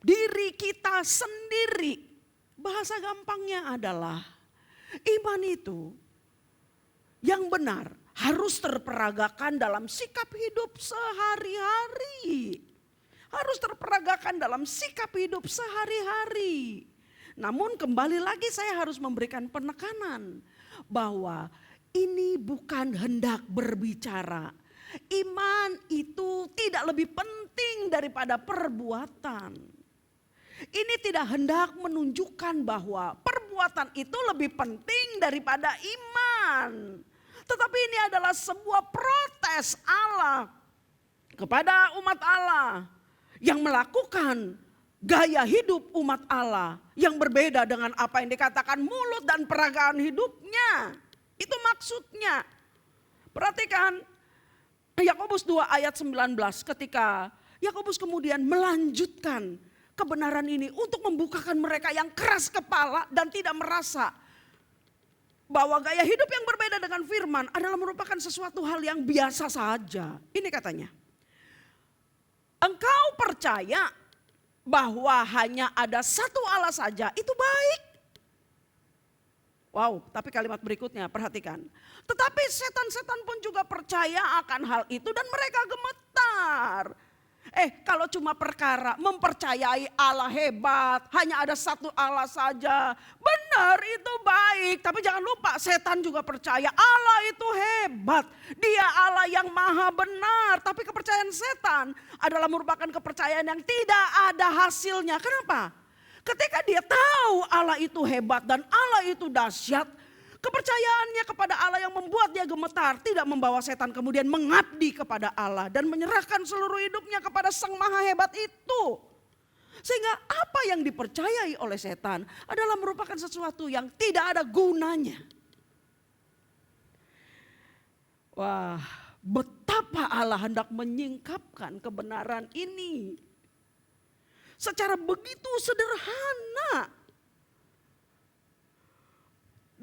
diri kita sendiri. Bahasa gampangnya adalah iman itu yang benar harus terperagakan dalam sikap hidup sehari-hari. Harus terperagakan dalam sikap hidup sehari-hari. Namun kembali lagi saya harus memberikan penekanan bahwa ini bukan hendak berbicara. Iman itu tidak lebih penting daripada perbuatan. Ini tidak hendak menunjukkan bahwa perbuatan itu lebih penting daripada iman. Tetapi ini adalah sebuah protes Allah kepada umat Allah yang melakukan gaya hidup umat Allah yang berbeda dengan apa yang dikatakan mulut dan peragaan hidupnya. Itu maksudnya. Perhatikan Yakobus 2 ayat 19 ketika Yakobus kemudian melanjutkan kebenaran ini untuk membukakan mereka yang keras kepala dan tidak merasa bahwa gaya hidup yang berbeda dengan firman adalah merupakan sesuatu hal yang biasa saja. Ini katanya, engkau percaya bahwa hanya ada satu Allah saja, itu baik. Wow, tapi kalimat berikutnya perhatikan. Tetapi setan-setan pun juga percaya akan hal itu dan mereka gemetar. Kalau cuma perkara mempercayai Allah hebat, hanya ada satu Allah saja, benar itu baik. Tapi jangan lupa setan juga percaya Allah itu hebat. Dia Allah yang maha benar. Tapi kepercayaan setan adalah merupakan kepercayaan yang tidak ada hasilnya. Kenapa? Ketika dia tahu Allah itu hebat dan Allah itu dahsyat, kepercayaannya kepada Allah yang membuat dia gemetar tidak membawa setan kemudian mengabdi kepada Allah dan menyerahkan seluruh hidupnya kepada Sang Maha Hebat itu. Sehingga apa yang dipercayai oleh setan adalah merupakan sesuatu yang tidak ada gunanya. Wah, betapa Allah hendak menyingkapkan kebenaran ini secara begitu sederhana.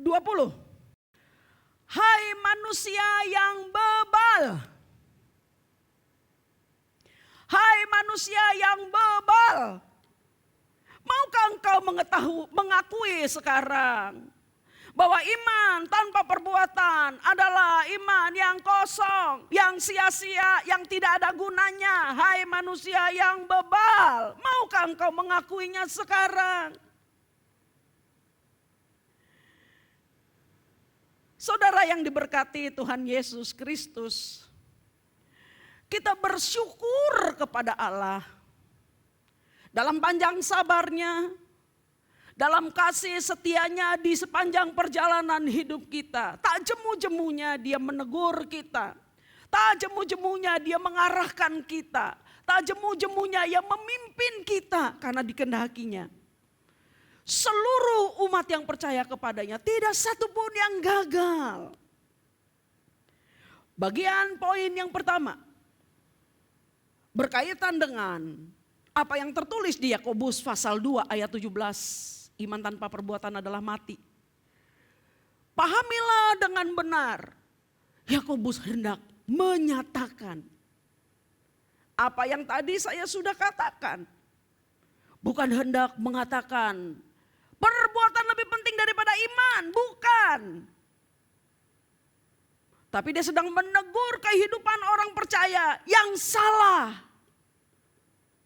20. Hai manusia yang bebal. Hai manusia yang bebal. Maukah engkau mengakui sekarang bahwa iman tanpa perbuatan adalah iman yang kosong, yang sia-sia, yang tidak ada gunanya. Hai manusia yang bebal. Maukah engkau mengakuinya sekarang? Saudara yang diberkati Tuhan Yesus Kristus, kita bersyukur kepada Allah dalam panjang sabarnya, dalam kasih setianya di sepanjang perjalanan hidup kita. Tak jemu-jemunya dia menegur kita. Tak jemu-jemunya dia mengarahkan kita. Tak jemu-jemunya ia memimpin kita karena dikehendakinya. Seluruh umat yang percaya kepadanya, tidak satupun yang gagal. Bagian poin yang pertama berkaitan dengan apa yang tertulis di Yakobus pasal 2 ayat 17. Iman tanpa perbuatan adalah mati. Pahamilah dengan benar. Yakobus hendak menyatakan apa yang tadi saya sudah katakan. Bukan hendak mengatakan perbuatan lebih penting daripada iman, bukan. Tapi dia sedang menegur kehidupan orang percaya yang salah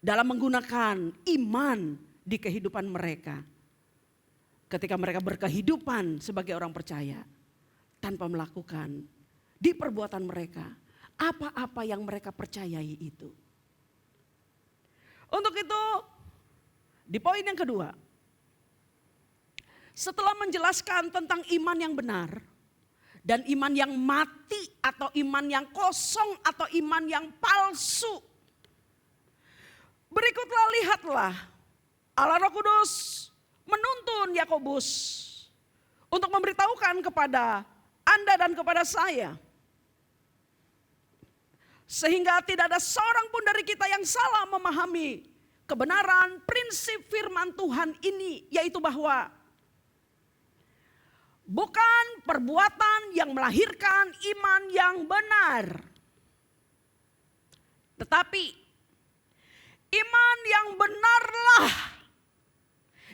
dalam menggunakan iman di kehidupan mereka. Ketika mereka berkehidupan sebagai orang percaya tanpa melakukan di perbuatan mereka apa-apa yang mereka percayai itu. Untuk itu di poin yang kedua, setelah menjelaskan tentang iman yang benar dan iman yang mati atau iman yang kosong atau iman yang palsu, berikutlah lihatlah Allah Roh Kudus menuntun Yakobus untuk memberitahukan kepada Anda dan kepada saya. Sehingga tidak ada seorang pun dari kita yang salah memahami kebenaran prinsip firman Tuhan ini. Yaitu bahwa bukan perbuatan yang melahirkan iman yang benar. Tetapi iman yang benarlah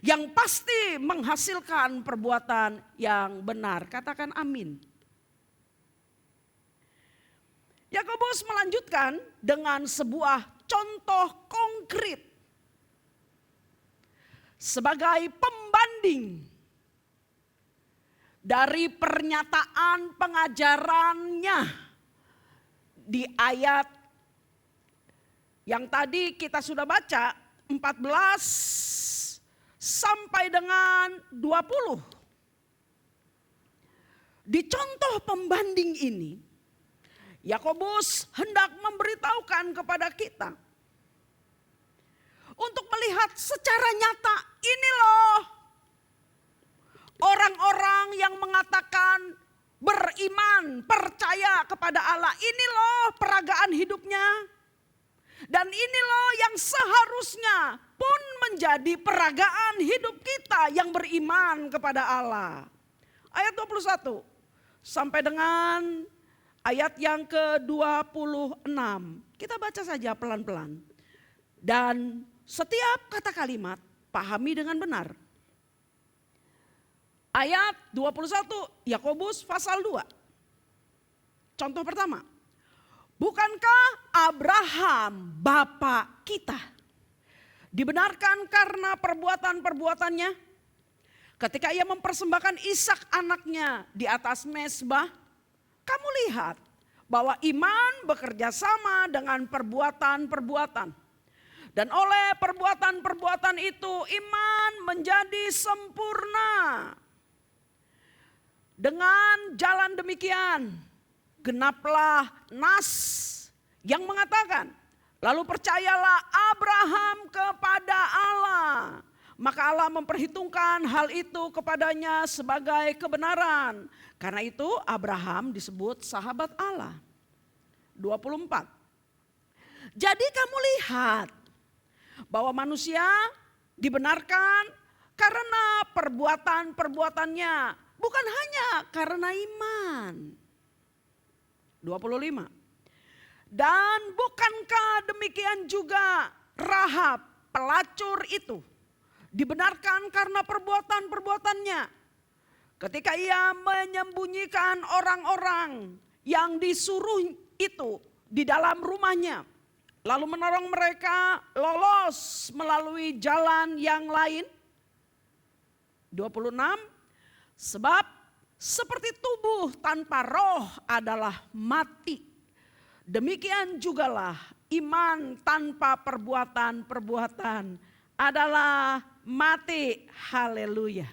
yang pasti menghasilkan perbuatan yang benar. Katakan amin. Yakobus melanjutkan dengan sebuah contoh konkret sebagai pembanding dari pernyataan pengajarannya di ayat yang tadi kita sudah baca 14 sampai dengan 20. Di contoh pembanding ini, Yakobus hendak memberitahukan kepada kita untuk melihat secara nyata, ini loh orang-orang yang mengatakan beriman, percaya kepada Allah. Ini loh peragaan hidupnya. Dan ini loh yang seharusnya pun menjadi peragaan hidup kita yang beriman kepada Allah. Ayat 21 sampai dengan ayat yang ke-26. Kita baca saja pelan-pelan. Dan setiap kata kalimat pahami dengan benar. Ayat 21 Yakobus pasal 2. Contoh pertama. Bukankah Abraham bapa kita dibenarkan karena perbuatan-perbuatannya? Ketika ia mempersembahkan Ishak anaknya di atas mezbah, kamu lihat bahwa iman bekerja sama dengan perbuatan-perbuatan. Dan oleh perbuatan-perbuatan itu iman menjadi sempurna. Dengan jalan demikian, genaplah nas yang mengatakan, lalu percayalah Abraham kepada Allah. Maka Allah memperhitungkan hal itu kepadanya sebagai kebenaran. Karena itu Abraham disebut sahabat Allah. 24. Jadi kamu lihat bahwa manusia dibenarkan karena perbuatan-perbuatannya. Bukan hanya karena iman. 25. Dan bukankah demikian juga Rahab pelacur itu dibenarkan karena perbuatan-perbuatannya. Ketika ia menyembunyikan orang-orang yang disuruh itu di dalam rumahnya. Lalu menolong mereka lolos melalui jalan yang lain. 26. Sebab seperti tubuh tanpa roh adalah mati. Demikian jugalah iman tanpa perbuatan-perbuatan adalah mati. Haleluya.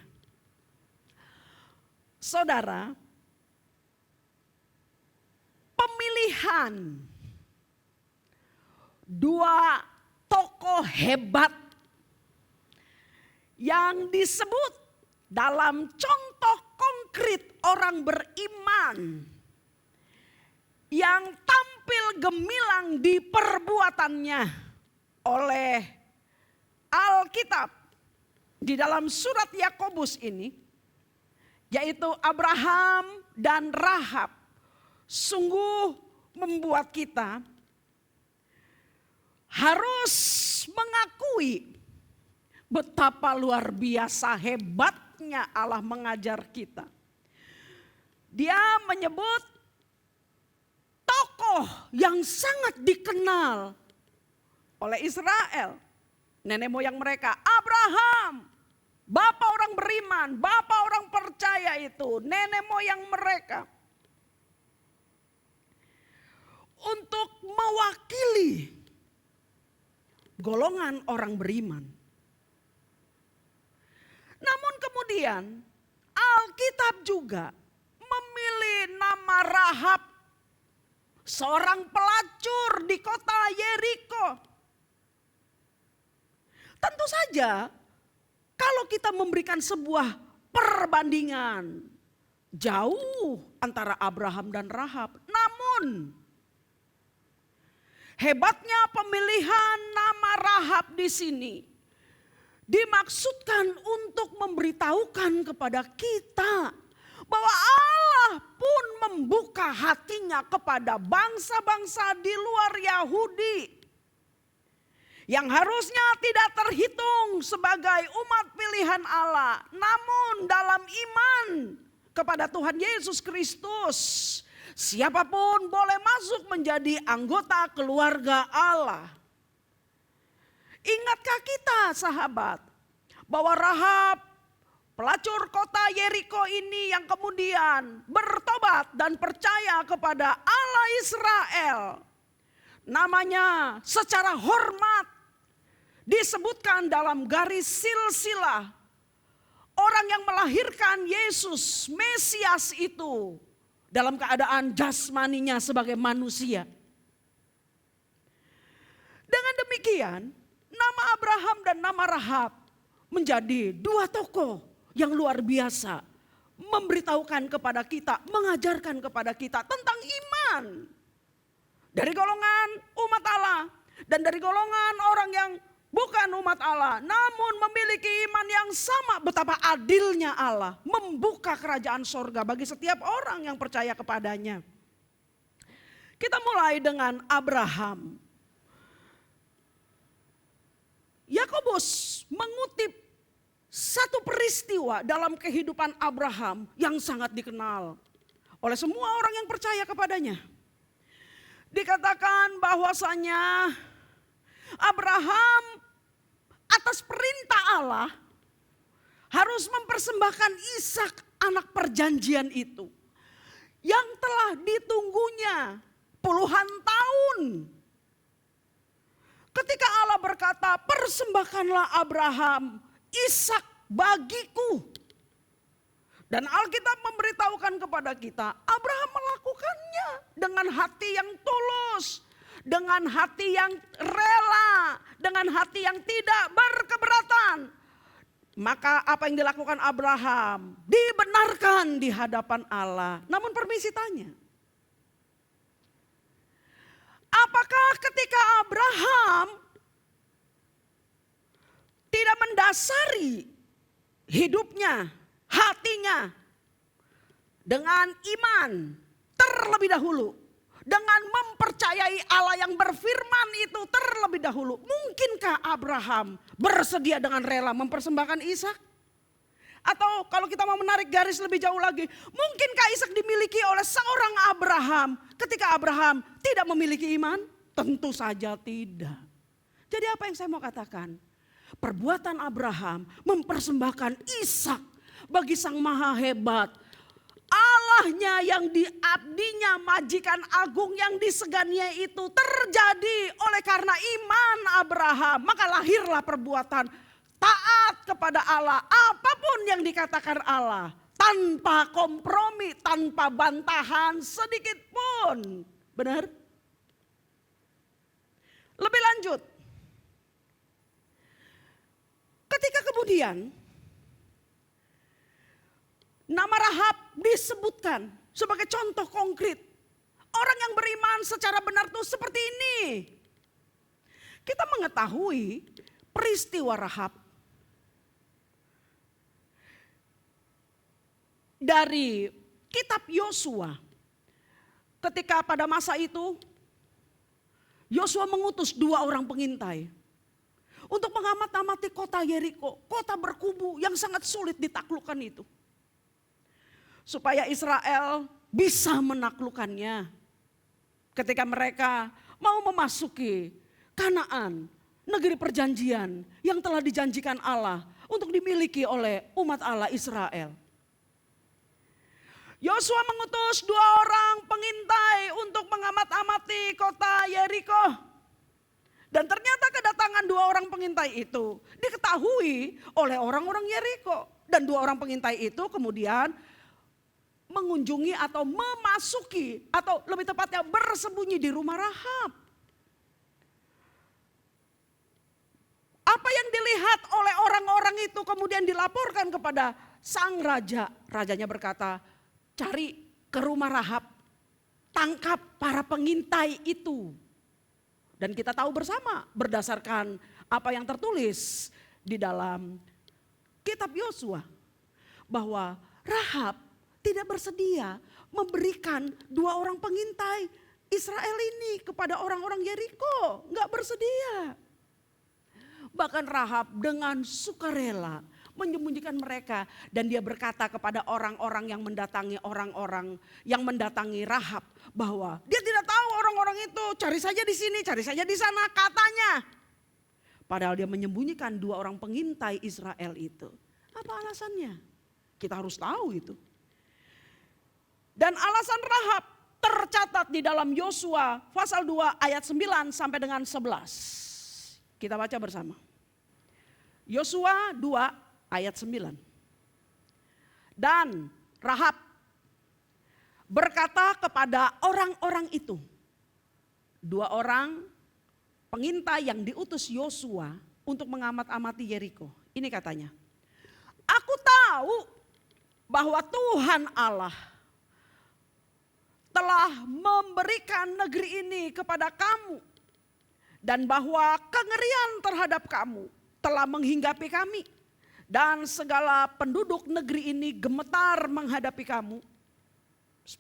Saudara, pemilihan dua tokoh hebat yang disebut dalam contoh konkret orang beriman yang tampil gemilang di perbuatannya oleh Alkitab di dalam surat Yakobus ini, yaitu Abraham dan Rahab, sungguh membuat kita harus mengakui betapa luar biasa hebatnya Allah mengajar kita. Dia menyebut tokoh yang sangat dikenal oleh Israel, nenek moyang mereka, Abraham, bapak orang beriman, bapak orang percaya itu, nenek moyang mereka. Untuk mewakili golongan orang beriman. Namun kemudian Alkitab juga memilih nama Rahab, seorang pelacur di kota Yeriko. Tentu saja kalau kita memberikan sebuah perbandingan jauh antara Abraham dan Rahab, namun hebatnya pemilihan nama Rahab di sini dimaksudkan untuk memberitahukan kepada kita bahwa Allah pun membuka hatinya kepada bangsa-bangsa di luar Yahudi yang harusnya tidak terhitung sebagai umat pilihan Allah, namun dalam iman kepada Tuhan Yesus Kristus, siapapun boleh masuk menjadi anggota keluarga Allah. Ingatkah kita, sahabat, bahwa Rahab, pelacur kota Yeriko ini yang kemudian bertobat dan percaya kepada Allah Israel, namanya secara hormat disebutkan dalam garis silsilah orang yang melahirkan Yesus Mesias itu dalam keadaan jasmaninya sebagai manusia. Dengan demikian, nama Abraham dan nama Rahab menjadi dua tokoh yang luar biasa, memberitahukan kepada kita, mengajarkan kepada kita tentang iman dari golongan umat Allah dan dari golongan orang yang bukan umat Allah, namun memiliki iman yang sama. Betapa adilnya Allah membuka kerajaan sorga bagi setiap orang yang percaya kepadanya. Kita mulai dengan Abraham. Yakobus mengutip satu peristiwa dalam kehidupan Abraham yang sangat dikenal oleh semua orang yang percaya kepadanya. Dikatakan bahwasanya Abraham atas perintah Allah harus mempersembahkan Ishak, anak perjanjian itu, yang telah ditunggunya puluhan tahun. Ketika Allah berkata, persembahkanlah Abraham, Ishak bagiku. Dan Alkitab memberitahukan kepada kita, Abraham melakukannya dengan hati yang tulus, dengan hati yang rela, dengan hati yang tidak berkeberatan. Maka apa yang dilakukan Abraham dibenarkan di hadapan Allah. Namun permisi tanya, apakah ketika Abraham tidak mendasari hidupnya, hatinya dengan iman terlebih dahulu, dengan mempercayai Allah yang berfirman itu terlebih dahulu, mungkinkah Abraham bersedia dengan rela mempersembahkan Ishak? Atau kalau kita mau menarik garis lebih jauh lagi, mungkinkah Ishak dimiliki oleh seorang Abraham ketika Abraham tidak memiliki iman? Tentu saja tidak. Jadi apa yang saya mau katakan? Perbuatan Abraham mempersembahkan Ishak bagi Sang Maha Hebat, Allahnya yang diabdinya, majikan agung yang disegania itu terjadi oleh karena iman Abraham. Maka lahirlah perbuatan taat kepada Allah, apapun yang dikatakan Allah, tanpa kompromi, tanpa bantahan sedikit pun. Benar? Lebih lanjut, ketika kemudian nama Rahab disebutkan sebagai contoh konkret. Orang yang beriman secara benar itu seperti ini. Kita mengetahui peristiwa Rahab dari kitab Yosua. Ketika pada masa itu Yosua mengutus 2 orang pengintai untuk mengamat-amati kota Yeriko, kota berkubu yang sangat sulit ditaklukkan itu. Supaya Israel bisa menaklukkannya ketika mereka mau memasuki Kanaan, negeri perjanjian yang telah dijanjikan Allah untuk dimiliki oleh umat Allah Israel. Yosua mengutus 2 orang pengintai untuk mengamat-amati kota Yeriko. Dan ternyata kedatangan 2 orang pengintai itu diketahui oleh orang-orang Yeriko. Dan 2 orang pengintai itu kemudian mengunjungi atau memasuki atau lebih tepatnya bersembunyi di rumah Rahab. Apa yang dilihat oleh orang-orang itu kemudian dilaporkan kepada sang raja. Rajanya berkata, cari ke rumah Rahab, tangkap para pengintai itu. Dan kita tahu bersama berdasarkan apa yang tertulis di dalam kitab Yosua, bahwa Rahab tidak bersedia memberikan 2 orang pengintai Israel ini kepada orang-orang Yeriko. Enggak bersedia. Bahkan Rahab dengan sukarela menyembunyikan mereka. Dan dia berkata kepada orang-orang yang mendatangi Rahab bahwa dia tidak tahu orang-orang itu, cari saja di sini, cari saja di sana katanya. Padahal dia menyembunyikan 2 orang pengintai Israel itu. Apa alasannya? Kita harus tahu itu. Dan alasan Rahab tercatat di dalam Yosua pasal 2 ayat 9 sampai dengan 11. Kita baca bersama. Yosua 2 ayat 9. Dan Rahab berkata kepada orang-orang itu, 2 orang pengintai yang diutus Yosua untuk mengamat-amati Yeriko. Ini katanya, aku tahu bahwa Tuhan Allah telah memberikan negeri ini kepada kamu. Dan bahwa kengerian terhadap kamu telah menghinggapi kami. Dan segala penduduk negeri ini gemetar menghadapi kamu. 10.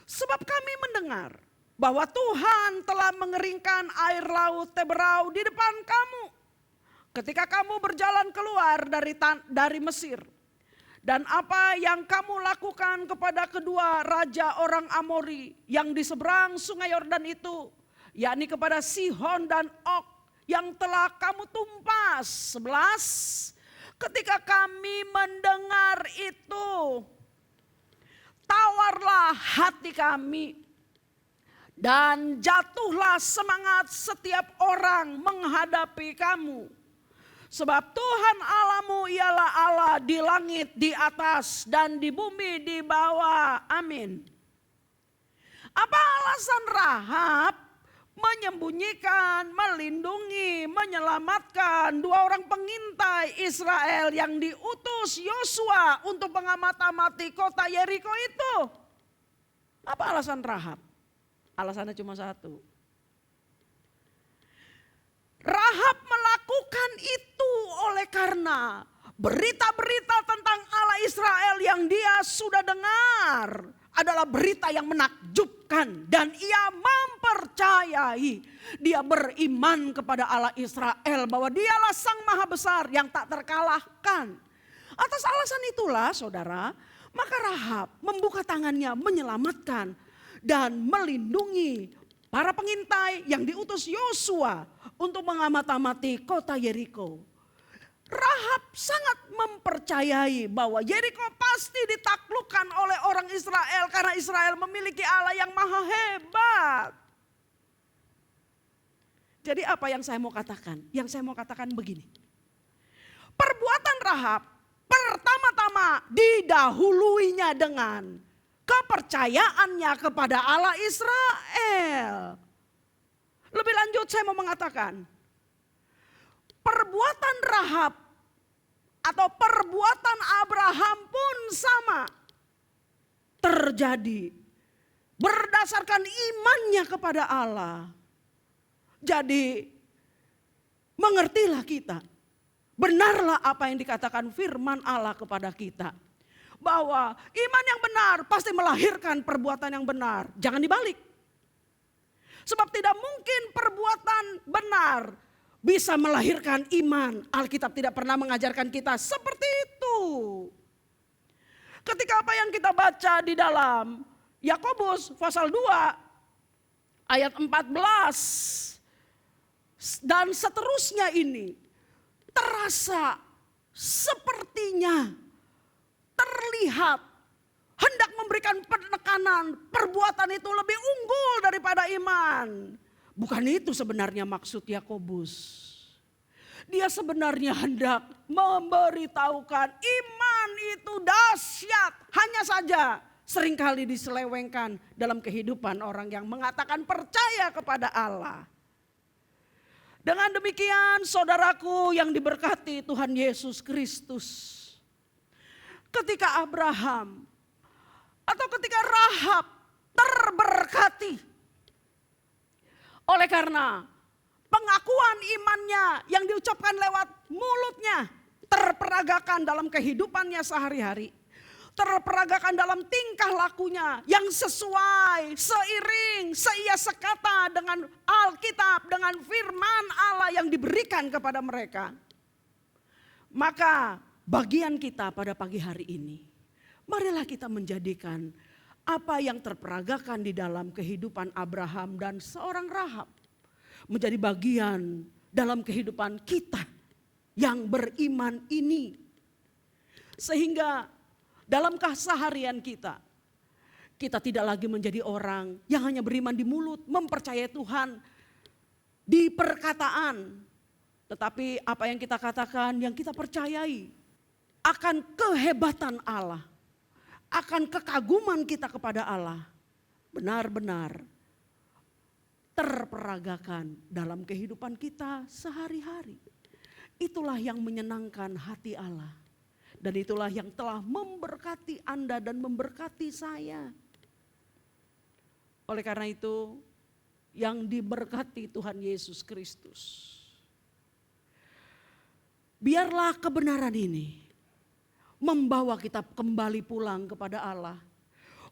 Sebab kami mendengar bahwa Tuhan telah mengeringkan air laut Teberau di depan kamu. Ketika kamu berjalan keluar dari Mesir. Dan apa yang kamu lakukan kepada kedua raja orang Amori yang di seberang sungai Yordan itu, yakni kepada Sihon dan Og yang telah kamu tumpas. 11. Ketika kami mendengar itu, tawarlah hati kami dan jatuhlah semangat setiap orang menghadapi kamu. Sebab Tuhan Allahmu ialah Allah di langit di atas dan di bumi di bawah. Amin. Apa alasan Rahab menyembunyikan, melindungi, menyelamatkan 2 orang pengintai Israel yang diutus Yosua untuk mengamat-amati kota Yeriko itu? Apa alasan Rahab? Alasannya cuma satu. Rahab melakukan itu oleh karena berita-berita tentang Allah Israel yang dia sudah dengar adalah berita yang menakjubkan. Dan ia mempercayai, dia beriman kepada Allah Israel bahwa dialah Sang Maha Besar yang tak terkalahkan. Atas alasan itulah saudara, maka Rahab membuka tangannya menyelamatkan dan melindungi para pengintai yang diutus Yosua untuk mengamat-amati kota Yeriko. Rahab sangat mempercayai bahwa Yeriko pasti ditaklukkan oleh orang Israel karena Israel memiliki Allah yang maha hebat. Jadi apa yang saya mau katakan? Yang saya mau katakan begini. Perbuatan Rahab pertama-tama didahuluinya dengan kepercayaannya kepada Allah Israel. Lebih lanjut saya mau mengatakan, perbuatan Rahab atau perbuatan Abraham pun sama terjadi berdasarkan imannya kepada Allah. Jadi mengertilah kita, benarlah apa yang dikatakan firman Allah kepada kita. Bahwa iman yang benar pasti melahirkan perbuatan yang benar. Jangan dibalik. Sebab tidak mungkin perbuatan benar bisa melahirkan iman. Alkitab tidak pernah mengajarkan kita seperti itu. Ketika apa yang kita baca di dalam Yakobus pasal 2 ayat 14 dan seterusnya ini terasa sepertinya terlihat hendak memberikan penekanan perbuatan itu lebih unggul daripada iman. Bukan itu sebenarnya maksud Yakobus. Dia sebenarnya hendak memberitahukan iman itu dahsyat. Hanya saja seringkali diselewengkan dalam kehidupan orang yang mengatakan percaya kepada Allah. Dengan demikian saudaraku yang diberkati Tuhan Yesus Kristus. Ketika Abraham atau ketika Rahab terberkati oleh karena pengakuan imannya yang diucapkan lewat mulutnya terperagakan dalam kehidupannya sehari-hari, terperagakan dalam tingkah lakunya yang sesuai, seiring, seia sekata dengan Alkitab, dengan firman Allah yang diberikan kepada mereka. Maka bagian kita pada pagi hari ini, marilah kita menjadikan apa yang terperagakan di dalam kehidupan Abraham dan seorang Rahab menjadi bagian dalam kehidupan kita yang beriman ini. Sehingga dalam keseharian kita, kita tidak lagi menjadi orang yang hanya beriman di mulut, mempercayai Tuhan di perkataan. Tetapi apa yang kita katakan, yang kita percayai akan kehebatan Allah, akan kekaguman kita kepada Allah, benar-benar terperagakan dalam kehidupan kita sehari-hari. Itulah yang menyenangkan hati Allah. Dan itulah yang telah memberkati Anda dan memberkati saya. Oleh karena itu, yang diberkati Tuhan Yesus Kristus, biarlah kebenaran ini membawa kita kembali pulang kepada Allah.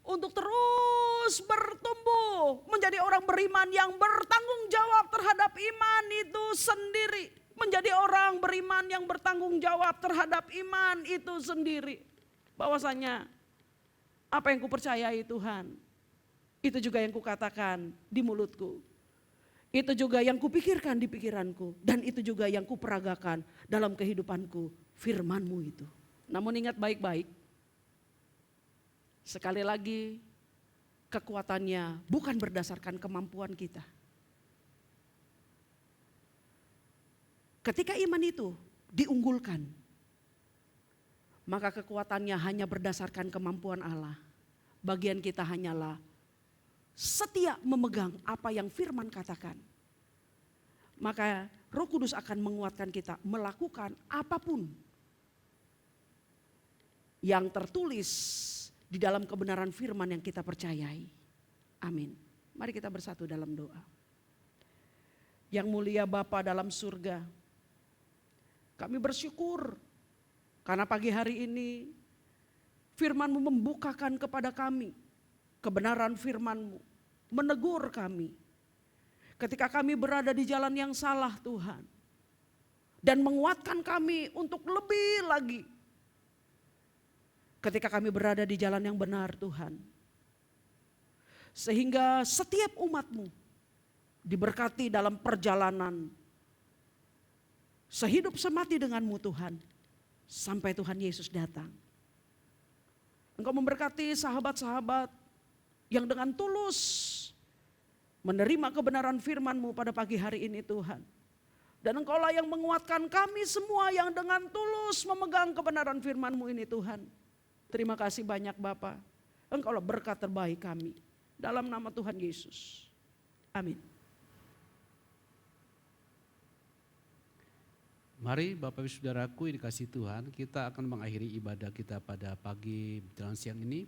Untuk terus bertumbuh menjadi orang beriman yang bertanggung jawab terhadap iman itu sendiri. Menjadi orang beriman yang bertanggung jawab terhadap iman itu sendiri. Bahwasanya apa yang kupercayai Tuhan, itu juga yang kukatakan di mulutku. Itu juga yang kupikirkan di pikiranku. Dan itu juga yang kuperagakan dalam kehidupanku, firman-Mu itu. Namun ingat baik-baik, sekali lagi kekuatannya bukan berdasarkan kemampuan kita. Ketika iman itu diunggulkan, maka kekuatannya hanya berdasarkan kemampuan Allah. Bagian kita hanyalah setia memegang apa yang firman katakan. Maka Roh Kudus akan menguatkan kita melakukan apapun yang tertulis di dalam kebenaran firman yang kita percayai. Amin. Mari kita bersatu dalam doa. Yang mulia Bapa dalam surga, kami bersyukur karena pagi hari ini firman-Mu membukakan kepada kami kebenaran firman-Mu, menegur kami ketika kami berada di jalan yang salah Tuhan, dan menguatkan kami untuk lebih lagi ketika kami berada di jalan yang benar Tuhan. Sehingga setiap umat-Mu diberkati dalam perjalanan sehidup semati dengan-Mu Tuhan, sampai Tuhan Yesus datang. Engkau memberkati sahabat-sahabat yang dengan tulus menerima kebenaran firman-Mu pada pagi hari ini Tuhan. Dan Engkaulah yang menguatkan kami semua yang dengan tulus memegang kebenaran firman-Mu ini Tuhan. Terima kasih banyak Bapa. Engkaulah berkat terbaik kami. Dalam nama Tuhan Yesus. Amin. Mari Bapak Ibu Saudaraku yang dikasihi Tuhan, kita akan mengakhiri ibadah kita pada pagi menjelang siang ini.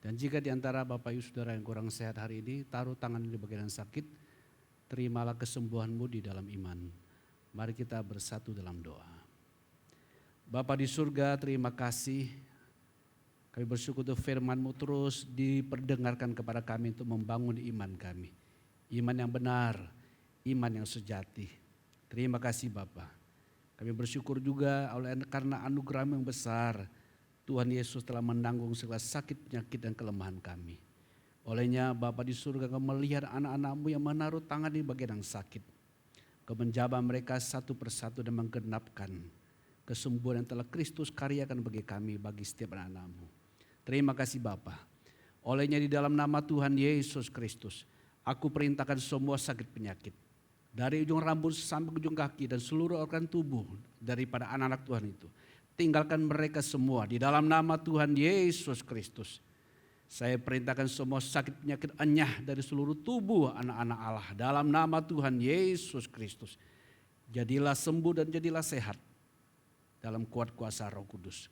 Dan jika di antara Bapak Ibu Saudara yang kurang sehat hari ini, taruh tangan di bagian sakit, terimalah kesembuhanmu di dalam iman. Mari kita bersatu dalam doa. Bapa di surga, terima kasih. Kami bersyukur untuk firman-Mu terus diperdengarkan kepada kami untuk membangun iman kami. Iman yang benar, iman yang sejati. Terima kasih Bapa. Kami bersyukur juga karena anugerah-Mu yang besar. Tuhan Yesus telah menanggung segala sakit, penyakit dan kelemahan kami. Olehnya Bapa di surga, Kau melihat anak-anak-Mu yang menaruh tangan di bagian yang sakit. Kau menjamah mereka satu persatu dan menggenapkan kesembuhan yang telah Kristus karyakan bagi kami, bagi setiap anak-anak-Mu. Terima kasih Bapa. Olehnya di dalam nama Tuhan Yesus Kristus, aku perintahkan semua sakit penyakit. Dari ujung rambut sampai ujung kaki dan seluruh organ tubuh daripada anak-anak Tuhan itu. Tinggalkan mereka semua di dalam nama Tuhan Yesus Kristus. Saya perintahkan semua sakit penyakit enyah dari seluruh tubuh anak-anak Allah. Dalam nama Tuhan Yesus Kristus. Jadilah sembuh dan jadilah sehat. Dalam kuat kuasa Roh Kudus.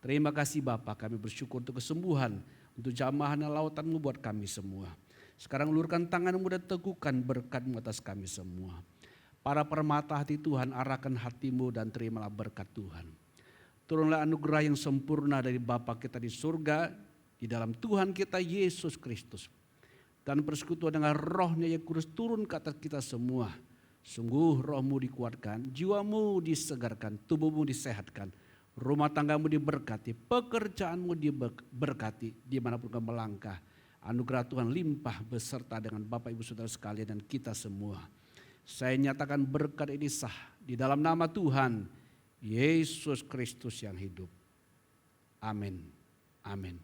Terima kasih Bapa, kami bersyukur untuk kesembuhan. Untuk jamahan lautan-Mu buat kami semua. Sekarang ulurkan tangan-Mu dan teguhkan berkat-Mu atas kami semua. Para permata hati Tuhan, arahkan hati-Mu dan terimalah berkat Tuhan. Turunlah anugerah yang sempurna dari Bapa kita di surga. Di dalam Tuhan kita Yesus Kristus. Dan persekutuan dengan Roh-Nya yang kudus turun ke atas kita semua. Sungguh Roh-Mu dikuatkan, jiwa-Mu disegarkan, tubuh-Mu disehatkan. Rumah tangga-Mu diberkati, pekerjaan-Mu diberkati dimanapun Kau melangkah. Anugerah Tuhan limpah beserta dengan Bapak Ibu Saudara sekalian dan kita semua. Saya nyatakan berkat ini sah di dalam nama Tuhan Yesus Kristus yang hidup. Amin. Amin.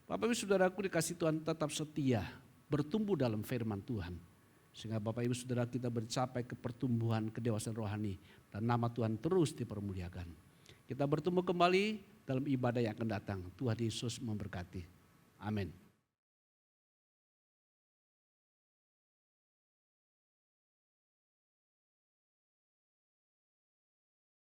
Bapak Ibu Saudaraku dikasih Tuhan tetap setia, bertumbuh dalam firman Tuhan. Sehingga Bapak Ibu Saudara kita mencapai ke pertumbuhan kedewasaan rohani dan nama Tuhan terus dipermuliakan. Kita bertemu kembali dalam ibadah yang akan datang. Tuhan Yesus memberkati. Amin.